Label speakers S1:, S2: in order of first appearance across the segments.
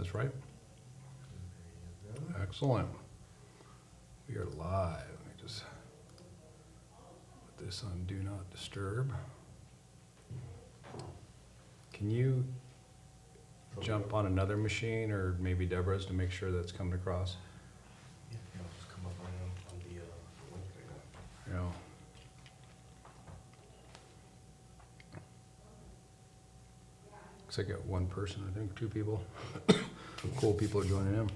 S1: That's right. Excellent. We are live. Let me just put this on Do Not Disturb. Can you jump on another machine, or maybe Deborah's, to make sure that's coming across?
S2: Yeah, I'll just come up on the link right now.
S1: You know. Looks like I got one person, I think, two people. Cool people are joining in.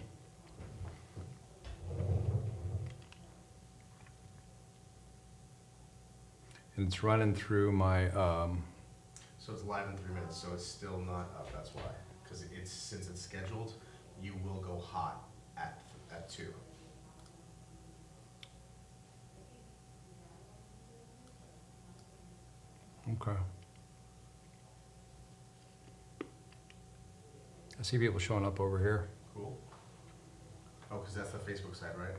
S1: And it's running through my,
S2: So it's live in 3 minutes, so it's still not up, that's why. Because since it's scheduled, you will go hot at 2.
S1: okay. I see people showing up over here.
S2: Cool. Oh, because that's the Facebook side, right?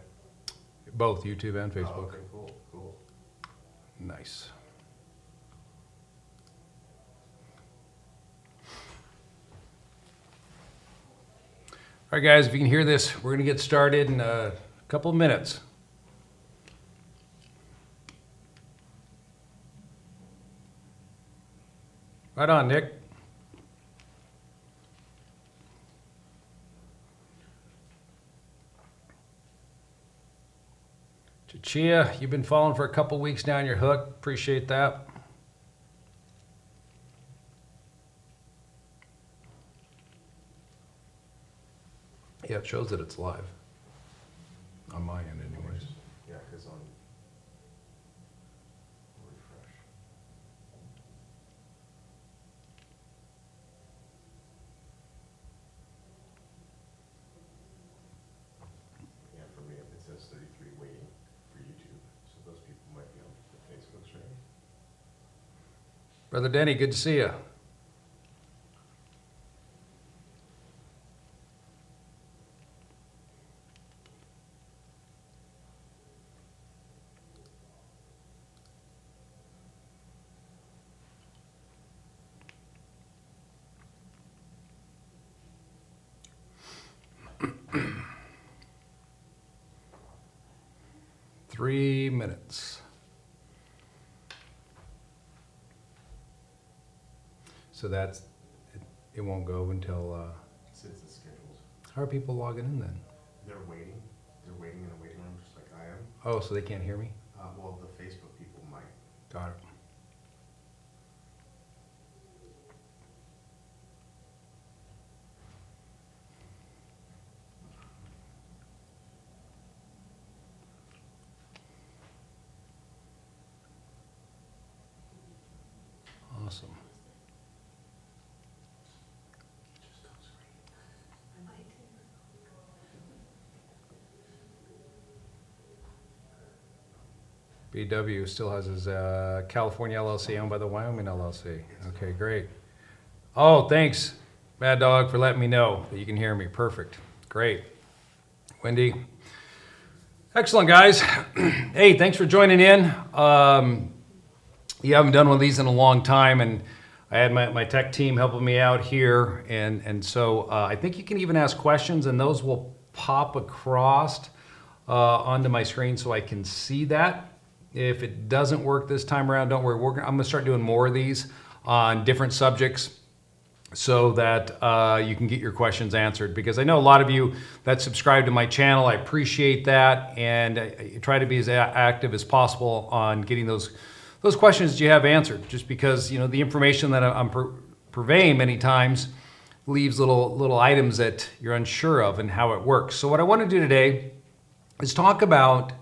S1: Both YouTube and Facebook.
S2: Oh, okay, cool, cool.
S1: Nice. All right, guys, if you can hear this, we're going to get started in a couple of minutes. Right on, Nick. Chia, you've been following for a couple weeks now, and you're hooked. Appreciate that. Yeah, it shows that it's live. On my end, anyways.
S2: Yeah, because on... refresh. Yeah, for me, it says 33 waiting for YouTube, so those people might be on the Facebook stream.
S1: Brother Denny, good to see you. Three minutes. So that's, it won't go until,
S2: Since it's scheduled.
S1: how are people logging in then?
S2: They're waiting. They're waiting in a waiting room just like I am.
S1: Oh, so they can't hear me?
S2: Well, the Facebook people might.
S1: Got it. Awesome. BW still has his California LLC owned by the Wyoming LLC. Okay, great. Oh, thanks, Mad Dog, for letting me know that you can hear me. Perfect. Great. Wendy. Excellent, guys. Hey, thanks for joining in. You haven't done one of these in a long time, and I had my tech team helping me out here, and so I think you can even ask questions, and those will pop across onto my screen so I can see that. If it doesn't work this time around, don't worry. I'm going to start doing more of these on different subjects so that you can get your questions answered, because I know a lot of you that subscribe to my channel. I appreciate that, and I try to be as active as possible on getting those questions that you have answered, just because, you know, the information that I'm purveying many times leaves little items that you're unsure of and how it works. So what I want to do today is talk about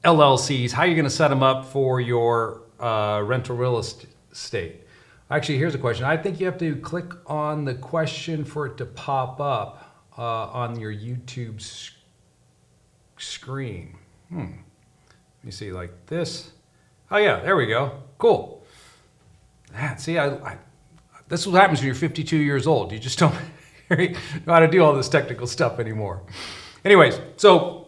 S1: LLCs, how you're going to set them up for your rental real estate. Actually, here's a question. I think you have to click on the question for it to pop up on your YouTube screen. Let me see, like this. Oh yeah, there we go. Cool. See, this is what happens when you're 52 years old. You just don't know how to do all this technical stuff anymore. Anyways, so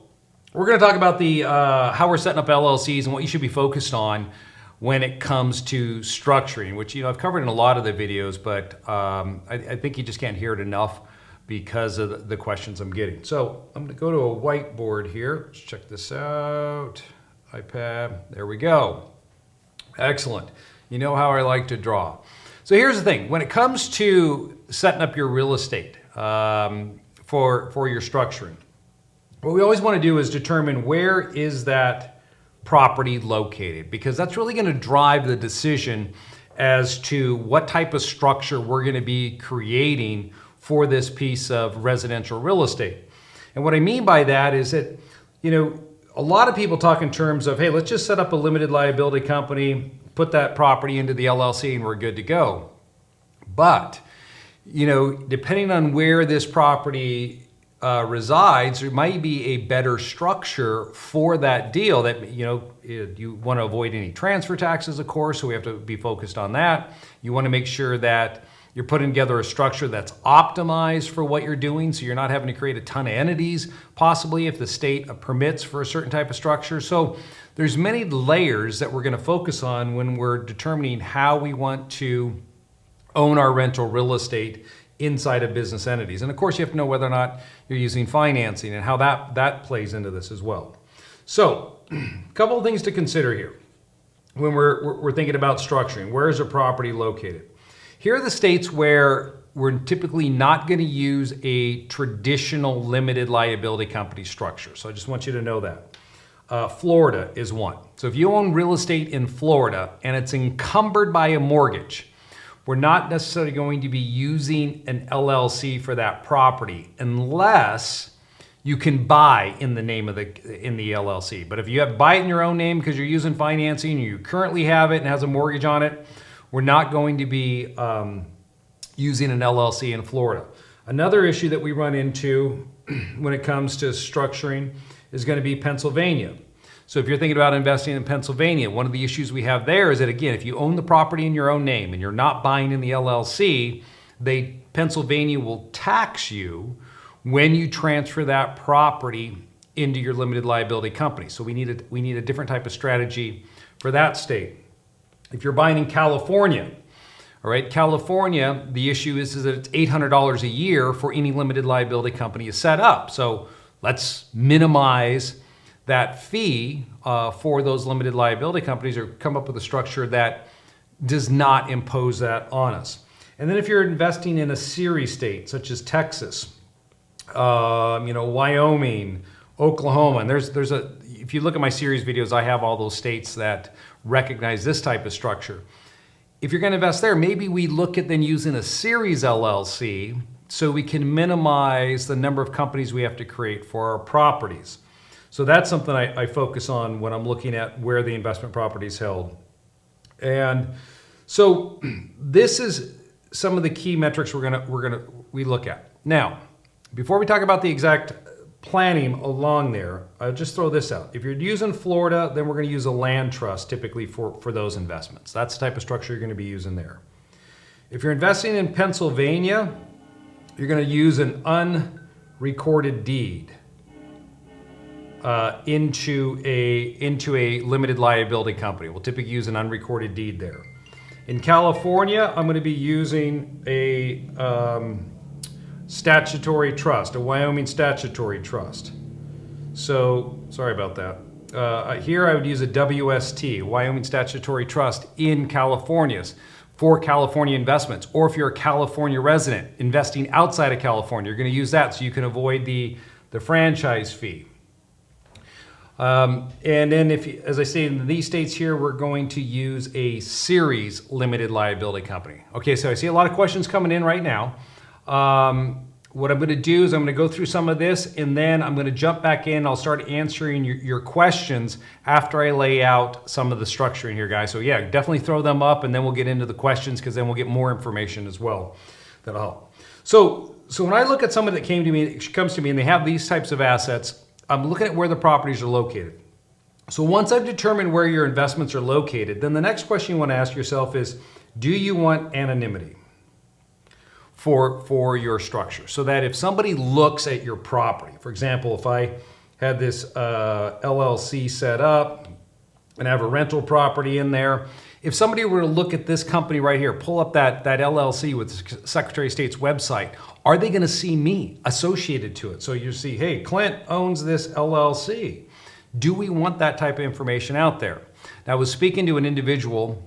S1: we're going to talk about the how we're setting up LLCs and what you should be focused on when it comes to structuring, which, you know, I've covered in a lot of the videos, but I think you just can't hear it enough. because of the questions I'm getting. So I'm going to go to a whiteboard here. Let's check this out. iPad. There we go. Excellent. You know how I like to draw. So here's the thing. When it comes to setting up your real estate for your structuring, what we always want to do is determine where is that property located, because that's really going to drive the decision as to what type of structure we're going to be creating for this piece of residential real estate. And what I mean by that is that, a lot of people talk in terms of, hey, let's just set up a limited liability company, put that property into the LLC, and we're good to go. But, depending on where this property resides, there might be a better structure for that deal that, you want to avoid any transfer taxes, of course, so we have to be focused on that. You want to make sure that you're putting together a structure that's optimized for what you're doing, so you're not having to create a ton of entities, possibly if the state permits for a certain type of structure. So there's many layers that we're going to focus on when we're determining how we want to own our rental real estate inside of business entities. And of course, you have to know whether or not you're using financing and how that plays into this as well. So a couple of things to consider here when we're thinking about structuring. Where is a property located? Here are the states where we're typically not going to use a traditional limited liability company structure. So I just want you to know that. Florida is one. So if you own real estate in Florida and it's encumbered by a mortgage, we're not necessarily going to be using an LLC for that property unless you can buy in the name of in the LLC. But if you buy it in your own name because you're using financing, and you currently have it and has a mortgage on it, we're not going to be using an LLC in Florida. Another issue that we run into when it comes to structuring is going to be Pennsylvania. So if you're thinking about investing in Pennsylvania, one of the issues we have there is that, again, if you own the property in your own name and you're not buying in the LLC, Pennsylvania will tax you when you transfer that property into your limited liability company. So we need a different type of strategy for that state. If you're buying in California, all right, California, the issue is that it's $800 a year for any limited liability company is set up. So let's minimize that fee for those limited liability companies, or come up with a structure that does not impose that on us. And then if you're investing in a series state such as Texas, Wyoming, Oklahoma, and if you look at my series videos, I have all those states that recognize this type of structure. If you're going to invest there, maybe we look at then using a series LLC so we can minimize the number of companies we have to create for our properties. So that's something I focus on when I'm looking at where the investment property is held. And so this is some of the key metrics we look at. Now, before we talk about the exact planning along there, I'll just throw this out. If you're using Florida, then we're going to use a land trust typically for those investments. That's the type of structure you're going to be using there. If you're investing in Pennsylvania, you're going to use an unrecorded deed into a limited liability company. We'll typically use an unrecorded deed there. In California, I'm going to be using a statutory trust, a Wyoming statutory trust. So, sorry about that. Here I would use a WST, Wyoming statutory trust in California for California investments. Or if you're a California resident investing outside of California, you're going to use that so you can avoid the franchise fee. And then as I say, in these states here, we're going to use a series limited liability company. Okay, so I see a lot of questions coming in right now. What I'm going to do is I'm going to go through some of this, and then I'm going to jump back in. I'll start answering your questions after I lay out some of the structuring here, guys. So yeah, definitely throw them up, and then we'll get into the questions, because then we'll get more information as well that'll help. So when I look at someone that comes to me and they have these types of assets, I'm looking at where the properties are located. So once I've determined where your investments are located, then the next question you want to ask yourself is, do you want anonymity for your structure? So that if somebody looks at your property, for example, if I had this LLC set up and have a rental property in there, If somebody were to look at this company right here, pull up that LLC with the Secretary of State's website, are they going to see me associated to it? So you see, hey, Clint owns this LLC. Do we want that type of information out there? Now, I was speaking to an individual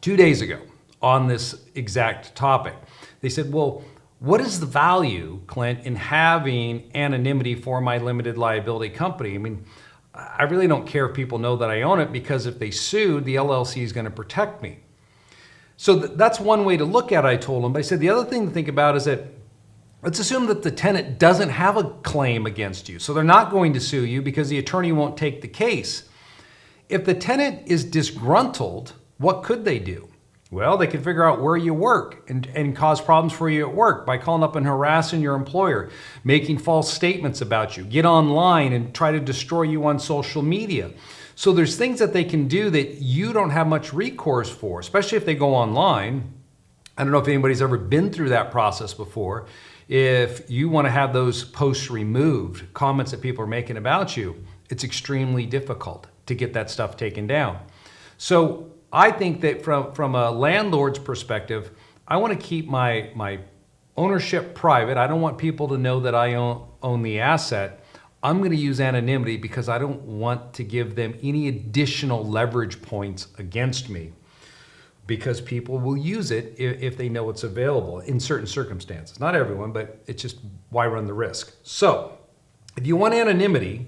S1: 2 days ago on this exact topic. They said, well, what is the value, Clint, in having anonymity for my limited liability company? I mean, I really don't care if people know that I own it, because if they sued, the LLC is going to protect me. So that's one way to look at it, I told them. But I said the other thing to think about is that let's assume that the tenant doesn't have a claim against you. So they're not going to sue you because the attorney won't take the case. If the tenant is disgruntled, what could they do? Well, they could figure out where you work and cause problems for you at work by calling up and harassing your employer, making false statements about you, get online and try to destroy you on social media. So there's things that they can do that you don't have much recourse for, especially if they go online. I don't know if anybody's ever been through that process before. If you want to have those posts removed, comments that people are making about you, it's extremely difficult to get that stuff taken down. So I think that from a landlord's perspective, I want to keep my ownership private. I don't want people to know that I own the asset. I'm going to use anonymity because I don't want to give them any additional leverage points against me, because people will use it if they know it's available in certain circumstances. Not everyone, but it's just why run the risk. So if you want anonymity,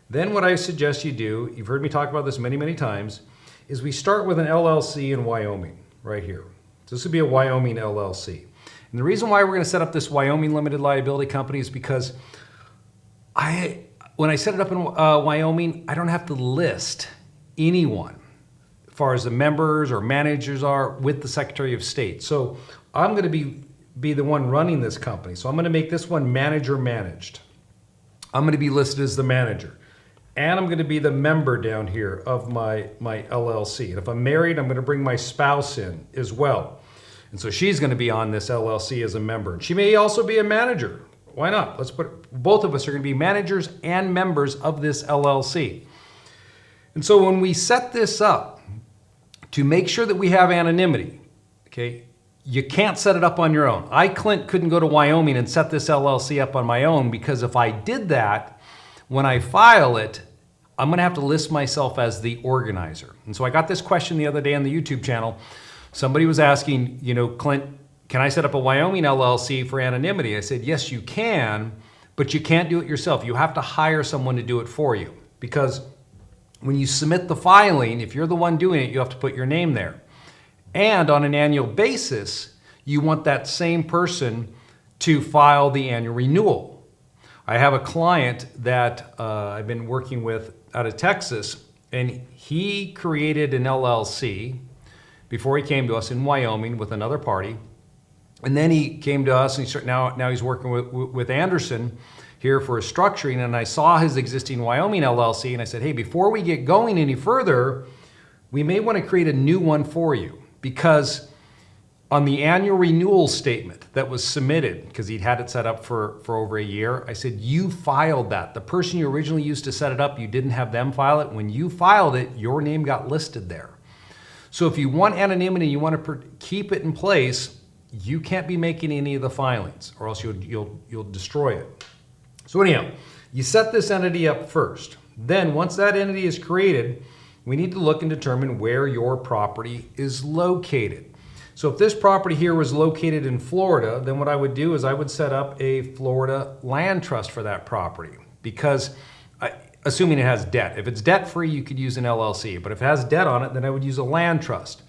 S1: then what I suggest you do, you've heard me talk about this many, many times, is we start with an LLC in Wyoming, right here. So this would be a Wyoming LLC. And the reason why we're going to set up this Wyoming limited liability company is because when I set it up in Wyoming, I don't have to list anyone as far as the members or managers are with the Secretary of State. So I'm going to be the one running this company. So I'm going to make this one manager managed. I'm going to be listed as the manager. And I'm going to be the member down here of my LLC. And if I'm married, I'm going to bring my spouse in as well. And so she's going to be on this LLC as a member. And she may also be a manager. Why not? Both of us are going to be managers and members of this LLC. And so when we set this up to make sure that we have anonymity, okay, you can't set it up on your own. I, Clint, couldn't go to Wyoming and set this LLC up on my own, because if I did that, when I file it, I'm going to have to list myself as the organizer. And so I got this question the other day on the YouTube channel. Somebody was asking, Clint, can I set up a Wyoming LLC for anonymity? I said, yes, you can, but you can't do it yourself. You have to hire someone to do it for you, because when you submit the filing, if you're the one doing it, you have to put your name there. And on an annual basis, you want that same person to file the annual renewal. I have a client that I've been working with out of Texas, and he created an LLC before he came to us in Wyoming with another party. And then he came to us, and now he's working with Anderson here for Restructuring. And I saw his existing Wyoming LLC, and I said, hey, before we get going any further, we may want to create a new one for you, because on the annual renewal statement that was submitted, because he'd had it set up for over a year, I said, you filed that. The person you originally used to set it up, you didn't have them file it. When you filed it, your name got listed there. So if you want anonymity, you want to keep it in place, you can't be making any of the filings, or else you'll destroy it. So anyhow, you set this entity up first. Then once that entity is created, we need to look and determine where your property is located. So if this property here was located in Florida, then what I would do is I would set up a Florida land trust for that property, because assuming it has debt. If it's debt-free, you could use an LLC, but if it has debt on it, then I would use a land trust,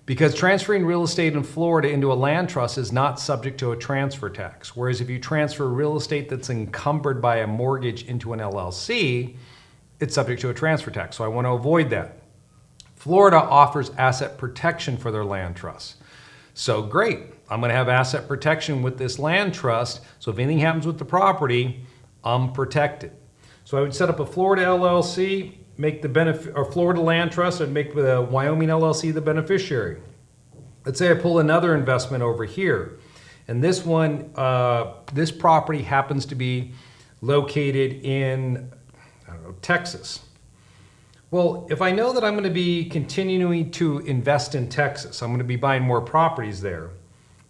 S1: because transferring real estate in Florida into a land trust is not subject to a transfer tax. Whereas if you transfer real estate that's encumbered by a mortgage into an LLC, it's subject to a transfer tax. So I want to avoid that. Florida offers asset protection for their land trusts. So great, I'm going to have asset protection with this land trust, so if anything happens with the property, I'm protected. So I would set up a Florida LLC, make the Florida land trust, and make the Wyoming LLC the beneficiary. Let's say I pull another investment over here, and this one, this property happens to be located in, Texas. Well, if I know that I'm going to be continuing to invest in Texas, I'm going to be buying more properties there,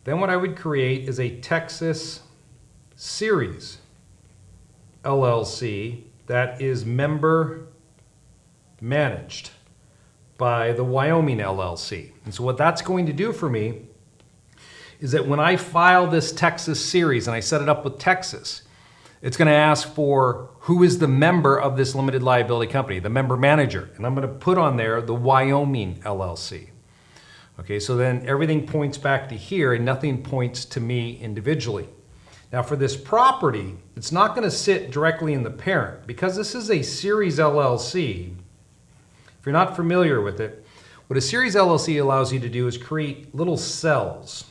S1: then what I would create is a Texas series LLC that is member managed by the Wyoming LLC. And so what that's going to do for me is that when I file this Texas series and I set it up with Texas, it's going to ask for who is the member of this limited liability company, the member manager. And I'm going to put on there the Wyoming LLC. Okay, so then everything points back to here and nothing points to me individually. Now for this property, it's not going to sit directly in the parent. Because this is a series LLC, if you're not familiar with it, what a series LLC allows you to do is create little cells.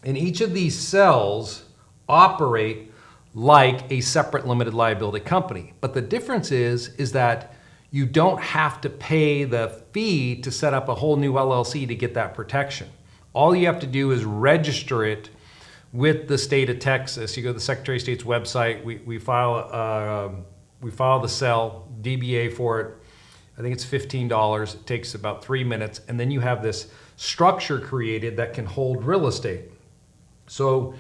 S1: And each of these cells operate like a separate limited liability company. But the difference is that you don't have to pay the fee to set up a whole new LLC to get that protection. All you have to do is register it with the state of Texas. You go to the Secretary of State's website, we file the cell, DBA for it. I think it's $15. It takes about 3 minutes. And then you have this structure created that can hold real estate. So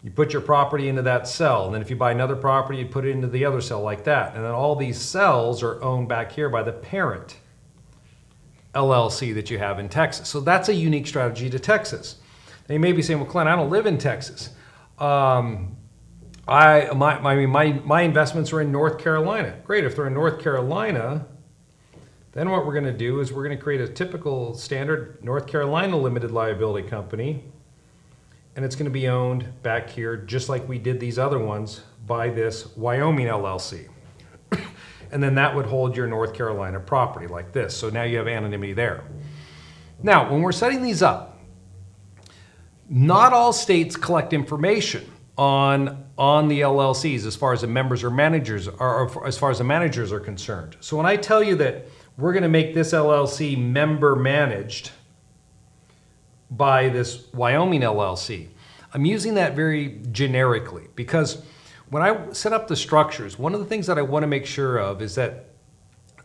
S1: you put your property into that cell, and then if you buy another property, you put it into the other cell like that. And then all these cells are owned back here by the parent LLC that you have in Texas. So that's a unique strategy to Texas. Now you may be saying, well, Clint, I don't live in Texas. My investments are in North Carolina. Great, if they're in North Carolina, then what we're gonna do is we're gonna create a typical standard North Carolina limited liability company. And it's going to be owned back here, just like we did these other ones, by this Wyoming LLC. And then that would hold your North Carolina property like this. So now you have anonymity there. Now, when we're setting these up, not all states collect information on the LLCs as far as the members or managers, or as far as the managers are concerned. So when I tell you that we're going to make this LLC member managed by this Wyoming LLC, I'm using that very generically because when I set up the structures, one of the things that I want to make sure of is that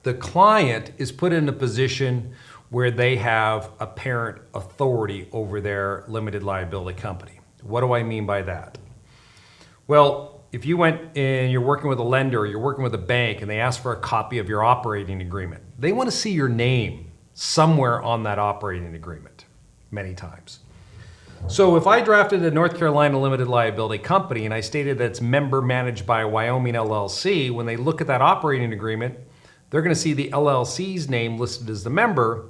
S1: the client is put in a position where they have apparent authority over their limited liability company. What do I mean by that? Well, if you went and you're working with a lender or you're working with a bank and they ask for a copy of your operating agreement, they want to see your name somewhere on that operating agreement. Many times. So if I drafted a North Carolina limited liability company and I stated that it's member managed by Wyoming LLC, when they look at that operating agreement, they're going to see the LLC's name listed as the member.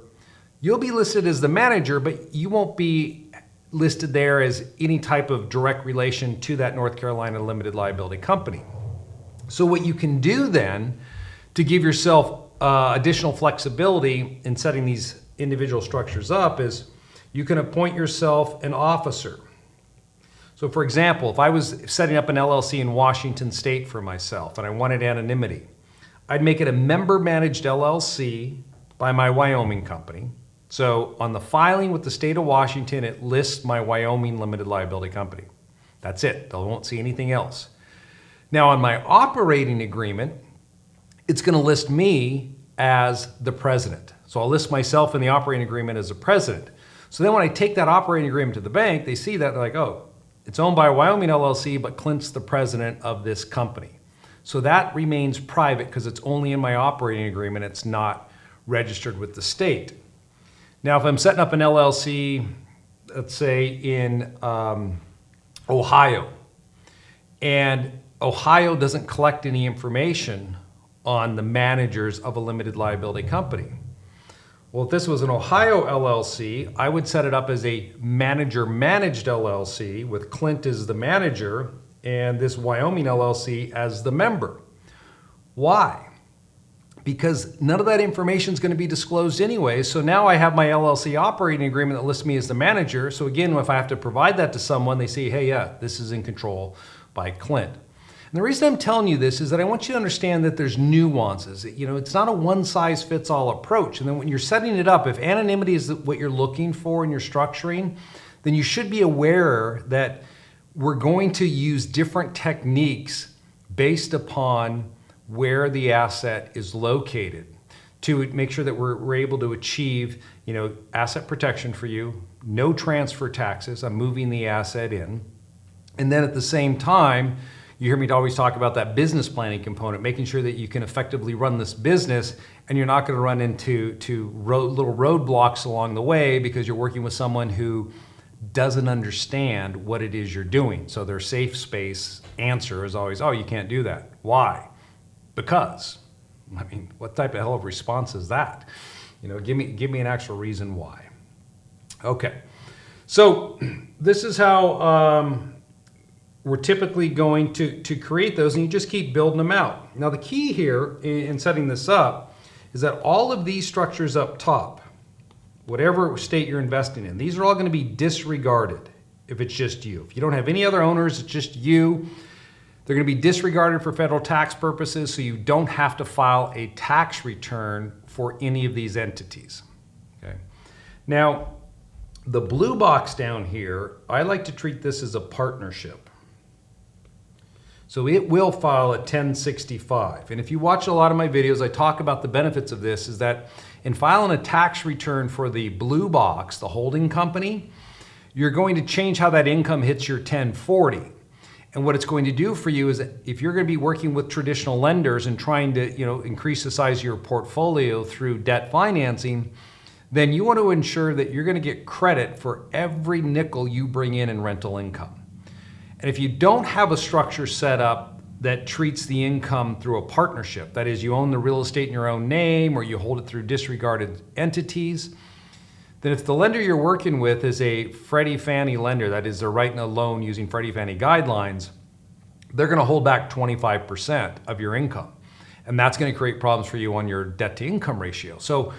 S1: You'll be listed as the manager, but you won't be listed there as any type of direct relation to that North Carolina limited liability company. So what you can do then to give yourself additional flexibility in setting these individual structures up is you can appoint yourself an officer. So for example, if I was setting up an LLC in Washington State for myself and I wanted anonymity, I'd make it a member managed LLC by my Wyoming company. So on the filing with the state of Washington, it lists my Wyoming limited liability company. That's it, they won't see anything else. Now on my operating agreement, it's gonna list me as the president. So I'll list myself in the operating agreement as a president. So then when I take that operating agreement to the bank, they see that, they're like, oh, it's owned by Wyoming LLC, but Clint's the president of this company. So that remains private because it's only in my operating agreement, it's not registered with the state. Now, if I'm setting up an LLC, let's say in Ohio, and Ohio doesn't collect any information on the managers of a limited liability company. Well, if this was an Ohio LLC, I would set it up as a manager-managed LLC with Clint as the manager and this Wyoming LLC as the member. Why? Because none of that information is going to be disclosed anyway. So now I have my LLC operating agreement that lists me as the manager. So again, if I have to provide that to someone, they say, hey, yeah, this is in control by Clint. And the reason I'm telling you this is that I want you to understand that there's nuances. You know, it's not a one-size-fits-all approach. And then when you're setting it up, if anonymity is what you're looking for in your structuring, then you should be aware that we're going to use different techniques based upon where the asset is located. to make sure that we're able to achieve, asset protection for you, no transfer taxes. I'm moving the asset in. And then at the same time, you hear me always talk about that business planning component, making sure that you can effectively run this business and you're not going to run into little roadblocks along the way because you're working with someone who doesn't understand what it is you're doing. So their safe space answer is always, oh, you can't do that. Why? Because. I mean, what type of hell of response is that? Give me an actual reason why. Okay, so this is how we're typically going to create those, and you just keep building them out. Now the key here in setting this up is that all of these structures up top, whatever state you're investing in, these are all going to be disregarded if it's just you. If you don't have any other owners, it's just you. They're going to be disregarded for federal tax purposes, so you don't have to file a tax return for any of these entities. Okay. Now, the blue box down here, I like to treat this as a partnership. So it will file a 1065. And if you watch a lot of my videos, I talk about the benefits of this, is that in filing a tax return for the blue box, the holding company, you're going to change how that income hits your 1040. And what it's going to do for you is that if you're going to be working with traditional lenders and trying to, increase the size of your portfolio through debt financing, then you want to ensure that you're going to get credit for every nickel you bring in rental income. And if you don't have a structure set up that treats the income through a partnership, that is, you own the real estate in your own name or you hold it through disregarded entities, then if the lender you're working with is a Freddie Fannie lender, that is, they're writing a loan using Freddie Fannie guidelines, they're going to hold back 25% of your income. And that's going to create problems for you on your debt to income ratio. So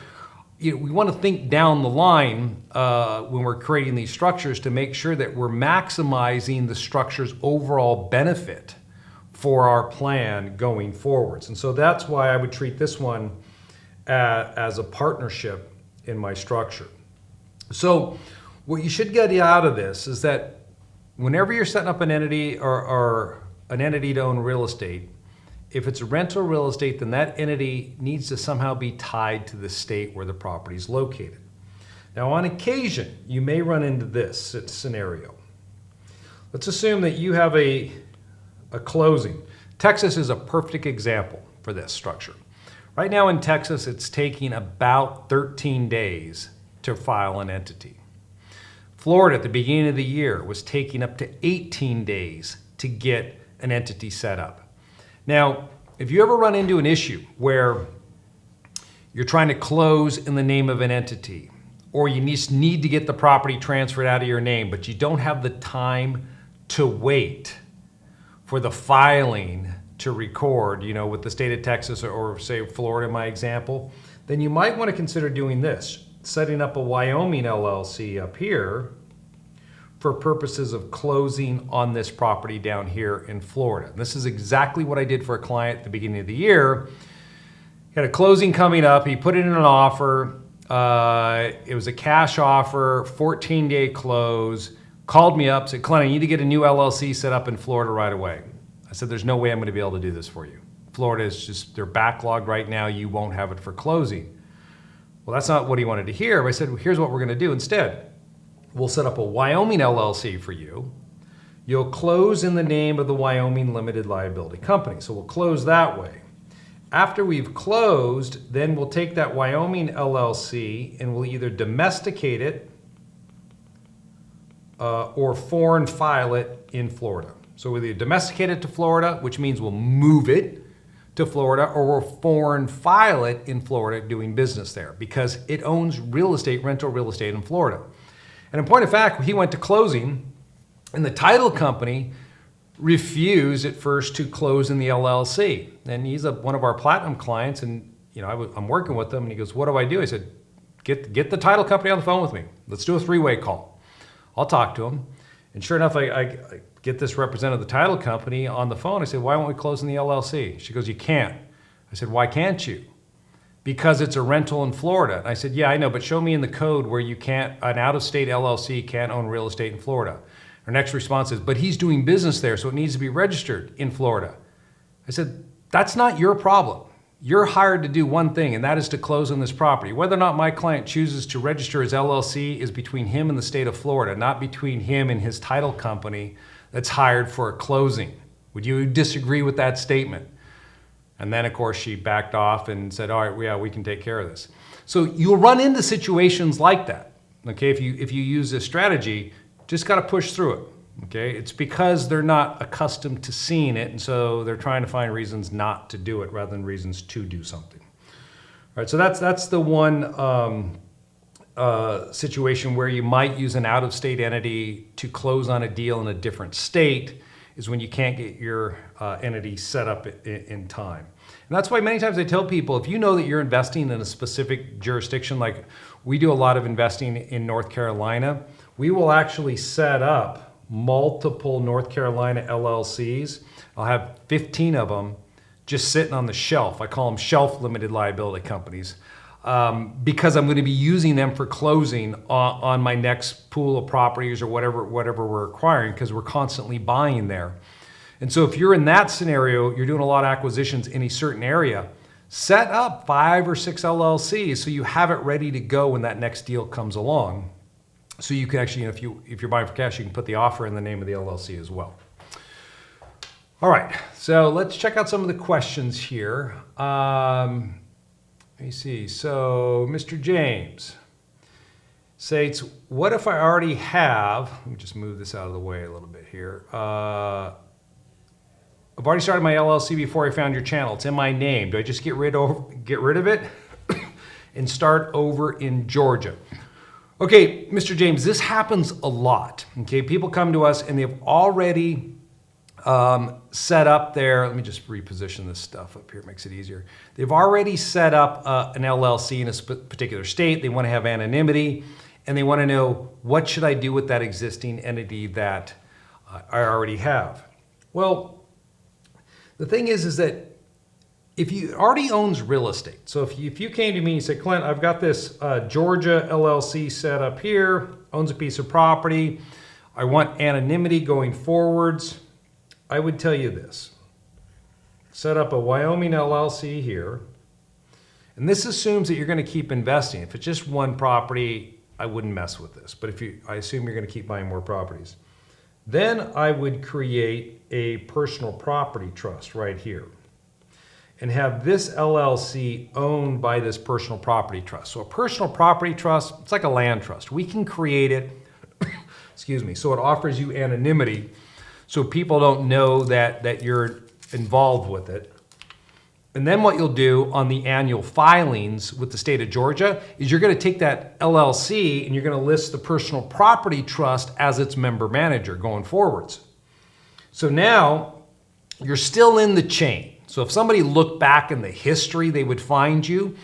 S1: we want to think down the line when we're creating these structures to make sure that we're maximizing the structure's overall benefit for our plan going forwards. And so that's why I would treat this one as a partnership in my structure. So what you should get out of this is that whenever you're setting up an entity or an entity to own real estate, if it's rental real estate, then that entity needs to somehow be tied to the state where the property is located. Now, on occasion, you may run into this scenario. Let's assume that you have a closing. Texas is a perfect example for this structure. Right now in Texas, it's taking about 13 days to file an entity. Florida at the beginning of the year was taking up to 18 days to get an entity set up. Now, if you ever run into an issue where you're trying to close in the name of an entity, or you just need to get the property transferred out of your name, but you don't have the time to wait for the filing to record, with the state of Texas or say Florida, my example, then you might want to consider doing this, setting up a Wyoming LLC up here for purposes of closing on this property down here in Florida. And this is exactly what I did for a client at the beginning of the year. He had a closing coming up. He put in an offer. It was a cash offer, 14-day close. Called me up, said, Clint, I need to get a new LLC set up in Florida right away. I said, there's no way I'm going to be able to do this for you. Florida is just, they're backlogged right now. You won't have it for closing. Well, that's not what he wanted to hear. But I said, well, here's what we're going to do instead. We'll set up a Wyoming LLC for you. You'll close in the name of the Wyoming Limited Liability Company. So we'll close that way. After we've closed, then we'll take that Wyoming LLC and we'll either domesticate it or foreign file it in Florida. So we'll either domesticate it to Florida, which means we'll move it to Florida, or we'll foreign file it in Florida doing business there because it owns real estate, rental real estate in Florida. And in point of fact, he went to closing and the title company refused at first to close in the LLC. And he's one of our platinum clients, and I'm working with him, and he goes, what do I do? I said, get the title company on the phone with me. Let's do a three-way call. I'll talk to him. And sure enough, I get this representative of the title company on the phone. I said, why won't we close in the LLC? She goes, you can't. I said, why can't you? Because it's a rental in Florida. And I said, yeah, I know, but show me in the code where you can't, an out-of-state LLC can't own real estate in Florida. Her next response is, but he's doing business there, so it needs to be registered in Florida. I said, that's not your problem. you're hired to do one thing, and that is to close on this property. Whether or not my client chooses to register his LLC is between him and the state of Florida, not between him and his title company that's hired for a closing. Would you disagree with that statement? And then, of course, she backed off and said, all right, yeah, we can take care of this. So you'll run into situations like that, okay? If you use this strategy, just got to push through it, okay? It's because they're not accustomed to seeing it, and so they're trying to find reasons not to do it rather than reasons to do something. All right, so that's the one situation where you might use an out-of-state entity to close on a deal in a different state, is when you can't get your entity set up in time. And that's why many times I tell people, if you know that you're investing in a specific jurisdiction, like we do a lot of investing in North Carolina, we will actually set up multiple North Carolina LLCs. I'll have 15 of them just sitting on the shelf. I call them shelf limited liability companies. Because I'm going to be using them for closing on my next pool of properties or whatever we're acquiring, because we're constantly buying there. And so if you're in that scenario, you're doing a lot of acquisitions in a certain area, set up 5 or 6 LLCs so you have it ready to go when that next deal comes along. So you can actually, if you're buying for cash, you can put the offer in the name of the LLC as well. All right, so let's check out some of the questions here. Let me see. So Mr. James states, what if I already have, let me just move this out of the way a little bit here. I've already started my LLC before I found your channel. It's in my name. Do I just get rid of it and start over in Georgia? Okay, Mr. James, this happens a lot. Okay, people come to us and they've already set up their, let me just reposition this stuff up here, it makes it easier. They've already set up an LLC in a particular state. They want to have anonymity, and they want to know, what should I do with that existing entity that I already have? Well, the thing is that if you already owns real estate, so if you came to me and said, Clint, I've got this Georgia LLC set up here, owns a piece of property, I want anonymity going forwards, I would tell you this. Set up a Wyoming LLC here, and this assumes that you're going to keep investing. If it's just one property, I wouldn't mess with this, but I assume you're going to keep buying more properties. Then I would create a personal property trust right here and have this LLC owned by this personal property trust. So a personal property trust, it's like a land trust. We can create it, excuse me, so it offers you anonymity so people don't know that you're involved with it. And then what you'll do on the annual filings with the state of Georgia is you're going to take that LLC and you're going to list the personal property trust as its member manager going forwards. So now you're still in the chain. So if somebody looked back in the history, they would find you.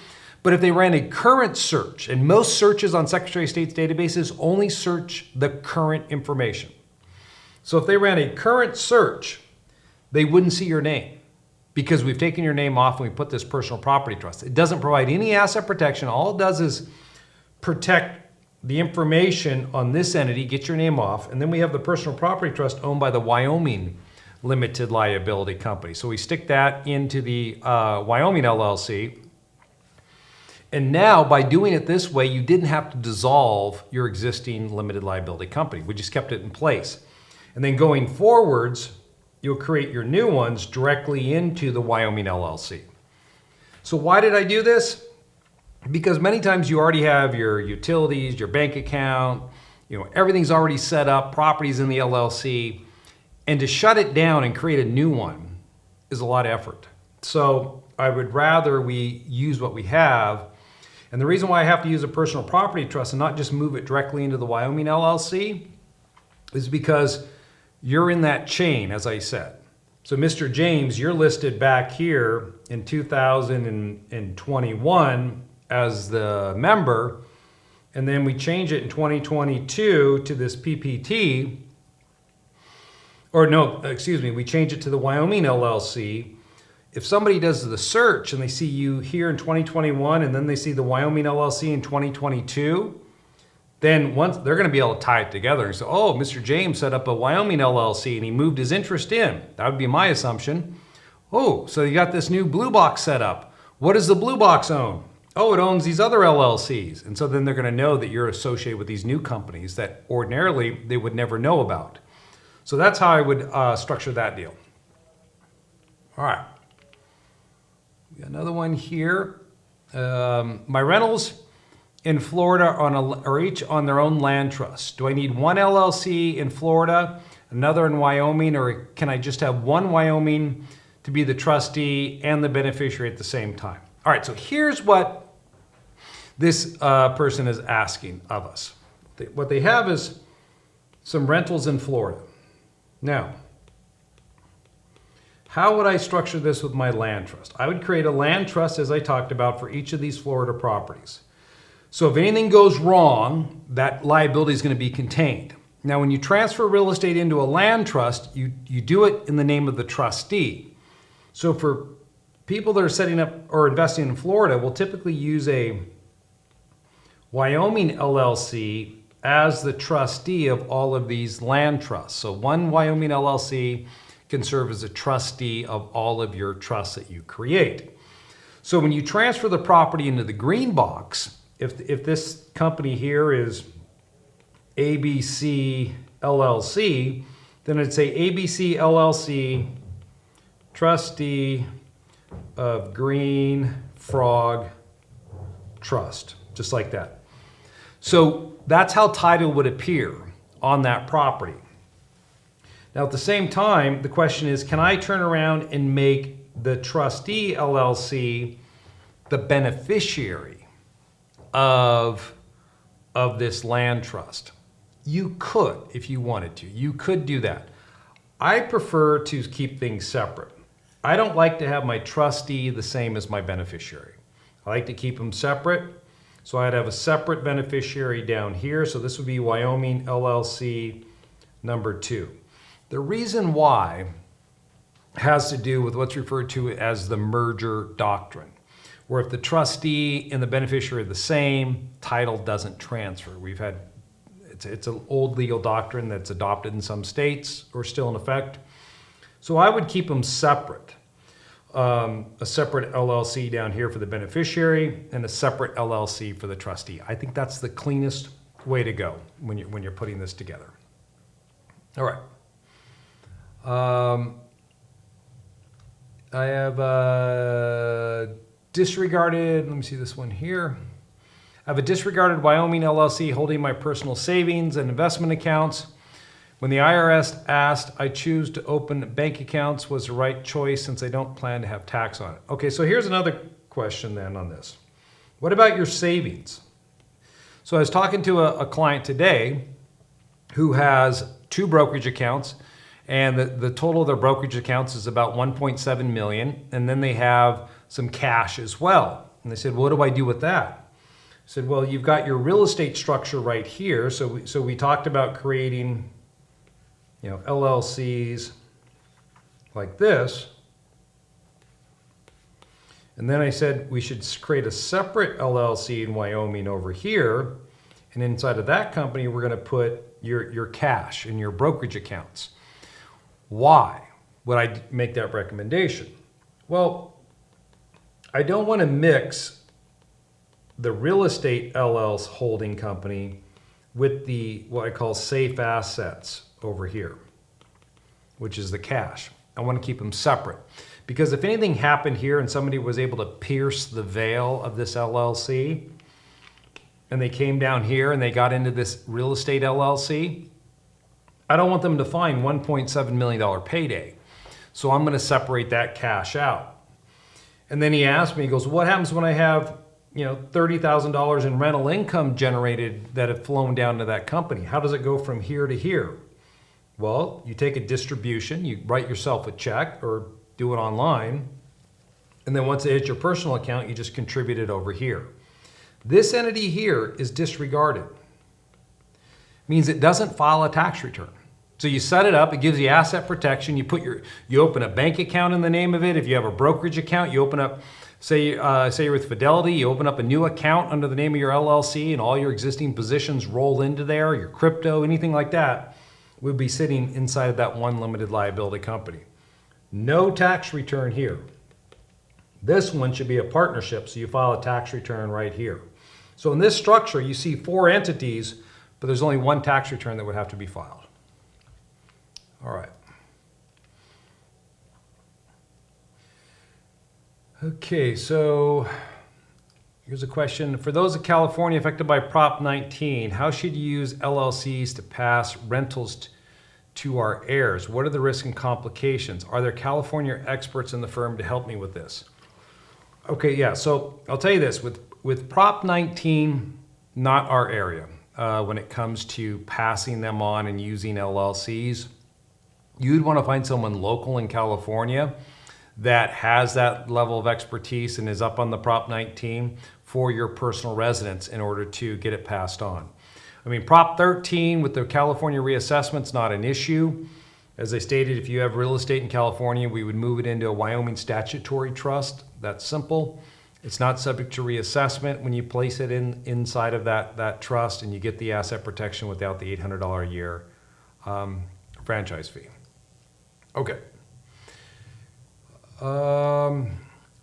S1: But if they ran a current search, and most searches on Secretary of State's databases only search the current information. So if they ran a current search, they wouldn't see your name, because we've taken your name off and we put this personal property trust. It doesn't provide any asset protection. All it does is protect the information on this entity, get your name off, and then we have the personal property trust owned by the Wyoming Limited Liability Company. So we stick that into the Wyoming LLC. And now by doing it this way, you didn't have to dissolve your existing limited liability company. We just kept it in place. And then going forwards, you'll create your new ones directly into the Wyoming LLC. So why did I do this? Because many times you already have your utilities, your bank account, everything's already set up, properties in the LLC, and to shut it down and create a new one is a lot of effort. So I would rather we use what we have. And the reason why I have to use a personal property trust and not just move it directly into the Wyoming LLC is because you're in that chain, as I said. So Mr. James, you're listed back here in 2021 as the member, and then we change it in 2022 to this PPT, we change it to the Wyoming LLC. If somebody does the search and they see you here in 2021 and then they see the Wyoming LLC in 2022, then once they're going to be able to tie it together and say, oh, Mr. James set up a Wyoming LLC and he moved his interest in. That would be my assumption. Oh, so you got this new blue box set up. What does the blue box own? Oh, it owns these other LLCs. And so then they're going to know that you're associated with these new companies that ordinarily they would never know about. So that's how I would structure that deal. All right. We got another one here. My rentals in Florida are each on their own land trust. Do I need one LLC in Florida, another in Wyoming, or can I just have one Wyoming to be the trustee and the beneficiary at the same time? All right, so here's what this person is asking of us. What they have is some rentals in Florida. Now, how would I structure this with my land trust? I would create a land trust, as I talked about, for each of these Florida properties. So if anything goes wrong, that liability is going to be contained. Now, when you transfer real estate into a land trust, you do it in the name of the trustee. So for people that are setting up or investing in Florida, we'll typically use a Wyoming LLC as the trustee of all of these land trusts. So one Wyoming LLC can serve as a trustee of all of your trusts that you create. So when you transfer the property into the green box, if this company here is ABC LLC, then it'd say ABC LLC, trustee of Green Frog Trust, just like that. So that's how title would appear on that property. Now at the same time, the question is, can I turn around and make the trustee LLC the beneficiary of this land trust? You could, if you wanted to. You could do that. I prefer to keep things separate. I don't like to have my trustee the same as my beneficiary. I like to keep them separate. So I'd have a separate beneficiary down here. So this would be Wyoming LLC number 2. The reason why has to do with what's referred to as the merger doctrine, where if the trustee and the beneficiary are the same, title doesn't transfer. It's an old legal doctrine that's adopted in some states or still in effect. So I would keep them separate. A separate LLC down here for the beneficiary and a separate LLC for the trustee. I think that's the cleanest way to go when you're putting this together. All right. I have disregarded, let me see this one here. I have a disregarded Wyoming LLC holding my personal savings and investment accounts. When the IRS asked, I choose to open bank accounts was the right choice since I don't plan to have tax on it. Okay, so here's another question then on this. What about your savings? So I was talking to a client today who has 2 brokerage accounts, and the total of their brokerage accounts is about 1.7 million, and then they have some cash as well. And they said, well, what do I do with that? I said, well, you've got your real estate structure right here. So we talked about creating, LLCs like this. And then I said we should create a separate LLC in Wyoming over here. And inside of that company, we're going to put your cash in your brokerage accounts. Why would I make that recommendation? Well, I don't want to mix the real estate LLC holding company with the what I call safe assets over here, which is the cash. I want to keep them separate because if anything happened here and somebody was able to pierce the veil of this LLC and they came down here and they got into this real estate LLC, I don't want them to find $1.7 million payday. So I'm going to separate that cash out. And then he asked me, he goes, what happens when I have $30,000 in rental income generated that have flown down to that company? How does it go from here to here? Well, you take a distribution, you write yourself a check or do it online, and then once it hits your personal account, you just contribute it over here. This entity here is disregarded. Means it doesn't file a tax return. So you set it up, it gives you asset protection, you open a bank account in the name of it. If you have a brokerage account, you open up, say you're with Fidelity, you open up a new account under the name of your LLC and all your existing positions roll into there, your crypto, anything like that, would be sitting inside of that one limited liability company. No tax return here. This one should be a partnership, so you file a tax return right here. So in this structure, you see 4 entities, but there's only 1 tax return that would have to be filed. All right. Okay, so here's a question. For those in California affected by Prop 19, how should you use LLCs to pass rentals to our heirs? What are the risks and complications? Are there California experts in the firm to help me with this? Okay, yeah, so I'll tell you this. With Prop 19, not our area when it comes to passing them on and using LLCs. You'd want to find someone local in California that has that level of expertise and is up on the Prop 19 for your personal residence in order to get it passed on. I mean, Prop 13 with the California reassessment's not an issue. As I stated, if you have real estate in California, we would move it into a Wyoming statutory trust. That's simple. It's not subject to reassessment when you place it inside of that trust, and you get the asset protection without the $800 a year franchise fee. Okay.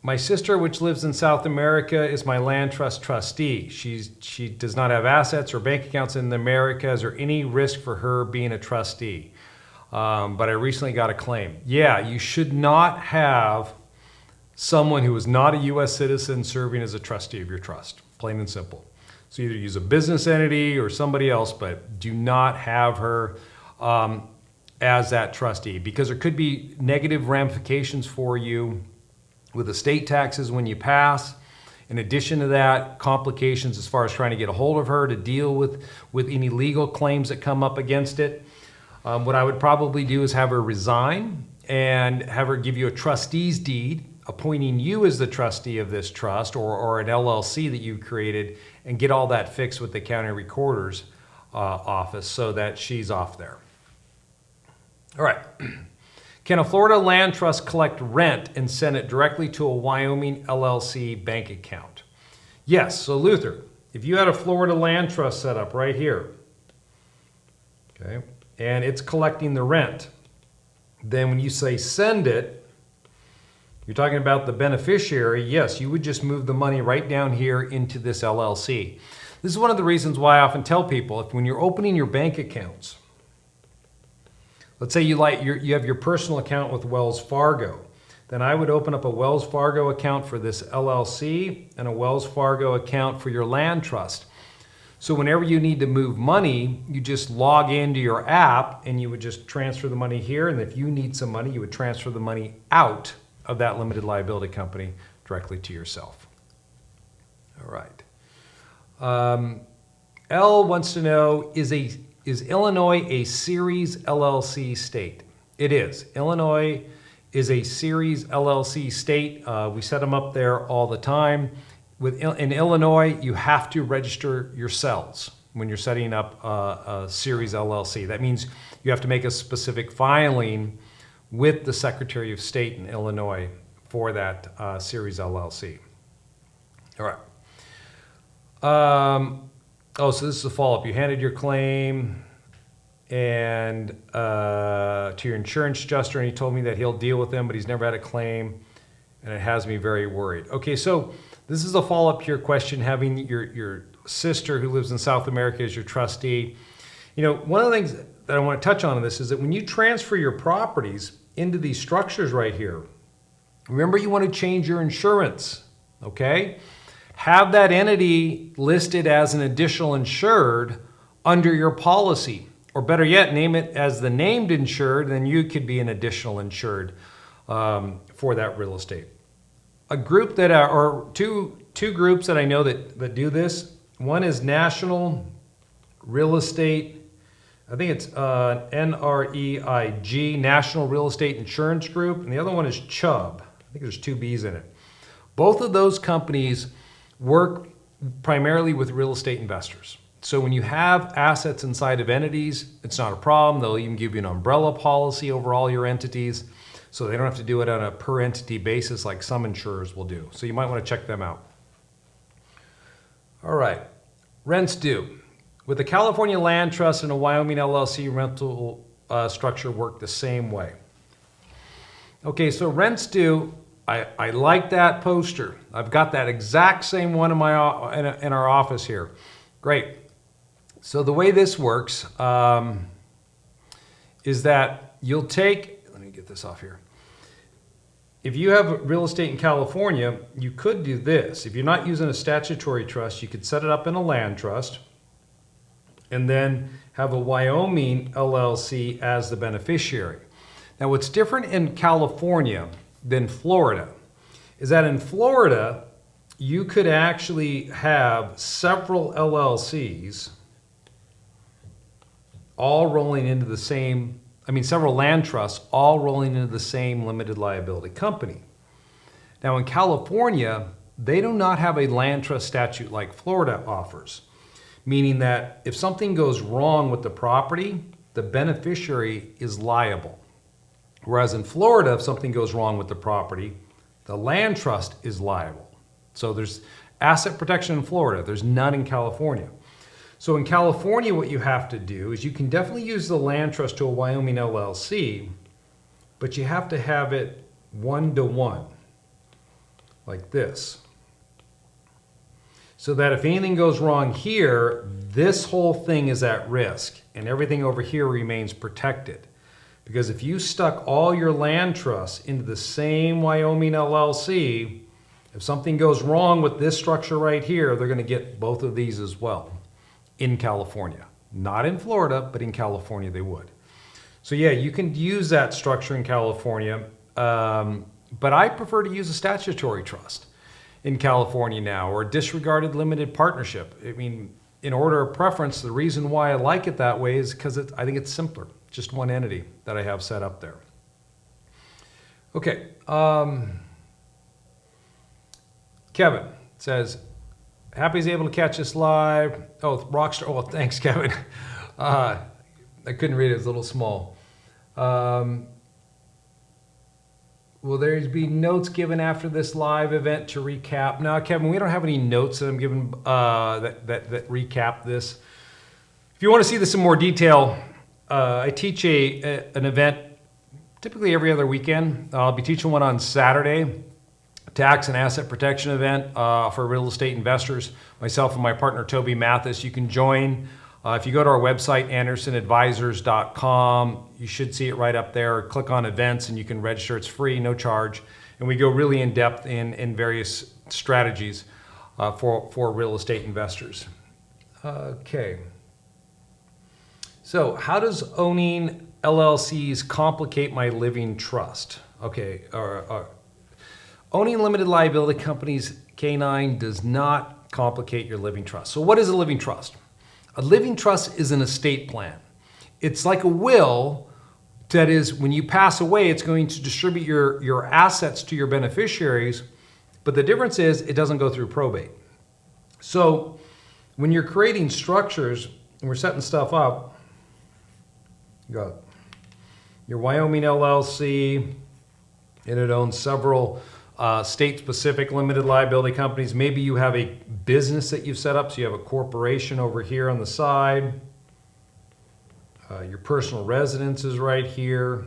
S1: My sister, which lives in South America, is my land trust trustee. She does not have assets or bank accounts in the Americas or any risk for her being a trustee. But I recently got a claim. Yeah, you should not have someone who is not a U.S. citizen serving as a trustee of your trust, plain and simple. So either use a business entity or somebody else, but do not have her as that trustee, because there could be negative ramifications for you with estate taxes when you pass. In addition to that, complications as far as trying to get a hold of her to deal with any legal claims that come up against it. What I would probably do is have her resign and have her give you a trustee's deed, appointing you as the trustee of this trust or an LLC that you created, and get all that fixed with the county recorder's office so that she's off there. All right. Can a Florida land trust collect rent and send it directly to a Wyoming LLC bank account? Yes. So Luther, if you had a Florida land trust set up right here, okay, and it's collecting the rent, then when you say send it, you're talking about the beneficiary. Yes, you would just move the money right down here into this LLC. This is one of the reasons why I often tell people, if when you're opening your bank accounts, let's say you have your personal account with Wells Fargo, then I would open up a Wells Fargo account for this LLC and a Wells Fargo account for your land trust. So whenever you need to move money, you just log into your app and you would just transfer the money here. And if you need some money, you would transfer the money out of that limited liability company directly to yourself. All right. L wants to know, is Illinois a series LLC state? It is. Illinois is a series LLC state. We set them up there all the time. In Illinois, you have to register your cells when you're setting up a series LLC. That means you have to make a specific filing with the Secretary of State in Illinois for that series LLC. All right. So this is a follow-up. You handed your claim and to your insurance adjuster, and he told me that he'll deal with them, but he's never had a claim, and it has me very worried. Okay, so this is a follow-up to your question, having your sister who lives in South America as your trustee. You know, one of the things that I want to touch on in this is that when you transfer your properties into these structures right here, remember you want to change your insurance, okay? Have that entity listed as an additional insured under your policy. Or better yet, name it as the named insured, then you could be an additional insured for that real estate. A group that or two groups that I know that do this. One is National Real Estate, I think it's NREIG, National Real Estate Insurance Group, and the other one is Chubb. I think there's 2 B's in it. Both of those companies work primarily with real estate investors. So when you have assets inside of entities, it's not a problem. They'll even give you an umbrella policy over all your entities, so they don't have to do it on a per entity basis like some insurers will do. So you might want to check them out. All right, rents due. With the California Land Trust and a Wyoming LLC rental structure work the same way. Okay, so rents due, I like that poster. I've got that exact same one in in our office here. Great. So the way this works is that you'll take, let me get this off here. If you have real estate in California, you could do this. If you're not using a statutory trust, you could set it up in a land trust and then have a Wyoming LLC as the beneficiary. Now, what's different in California than Florida is that in Florida, you could actually have several LLCs all rolling into the same, several land trusts all rolling into the same limited liability company. Now in California, they do not have a land trust statute like Florida offers, meaning that if something goes wrong with the property, the beneficiary is liable. Whereas in Florida, if something goes wrong with the property, the land trust is liable. So there's asset protection in Florida, there's none in California. So in California, what you have to do is you can definitely use the land trust to a Wyoming LLC, but you have to have it 1-to-1, like this. So that if anything goes wrong here, this whole thing is at risk and everything over here remains protected. Because if you stuck all your land trusts into the same Wyoming LLC, if something goes wrong with this structure right here, they're going to get both of these as well in California. Not in Florida, but in California they would. So yeah, you can use that structure in California, but I prefer to use a statutory trust in California now, or a disregarded limited partnership. In order of preference, the reason why I like it that way is because I think it's simpler. Just one entity that I have set up there. Okay. Kevin says, happy he's able to catch us live. Oh, Rockstar. Oh, thanks, Kevin. I couldn't read it. It was a little small. Will there be notes given after this live event to recap? No, Kevin, we don't have any notes that I'm giving that recap this. If you want to see this in more detail, I teach an event typically every other weekend. I'll be teaching one on Saturday, tax and asset protection event for real estate investors. Myself and my partner, Toby Mathis. You can join. If you go to our website, andersonadvisors.com, you should see it right up there. Click on events and you can register. It's free, no charge. And we go really in depth in various strategies for real estate investors. Okay. So how does owning LLCs complicate my living trust? Okay. Owning limited liability companies, K9, does not complicate your living trust. So what is a living trust? A living trust is an estate plan. It's like a will that is, when you pass away, it's going to distribute your assets to your beneficiaries, but the difference is it doesn't go through probate. So when you're creating structures and we're setting stuff up, you got your Wyoming LLC, and it owns several state-specific limited liability companies. Maybe you have a business that you've set up, so you have a corporation over here on the side. Your personal residence is right here.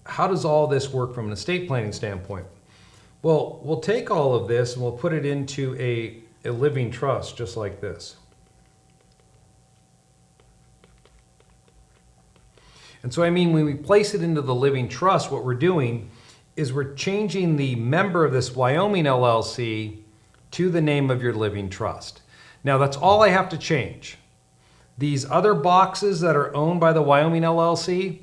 S1: How does all this work from an estate planning standpoint? Well, we'll take all of this and we'll put it into a living trust just like this. And so, when we place it into the living trust, what we're doing is we're changing the member of this Wyoming LLC to the name of your living trust. Now, that's all I have to change. These other boxes that are owned by the Wyoming LLC,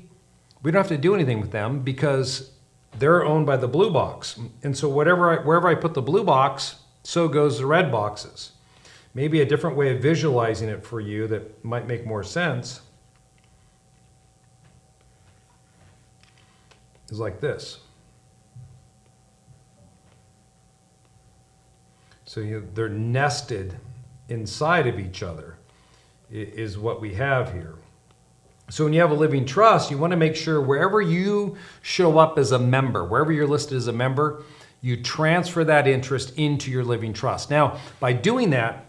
S1: we don't have to do anything with them because they're owned by the blue box. And so wherever I put the blue box, so goes the red boxes. Maybe a different way of visualizing it for you that might make more sense is like this. So they're nested inside of each other is what we have here. So when you have a living trust, you want to make sure wherever you show up as a member, wherever you're listed as a member, you transfer that interest into your living trust. Now, by doing that,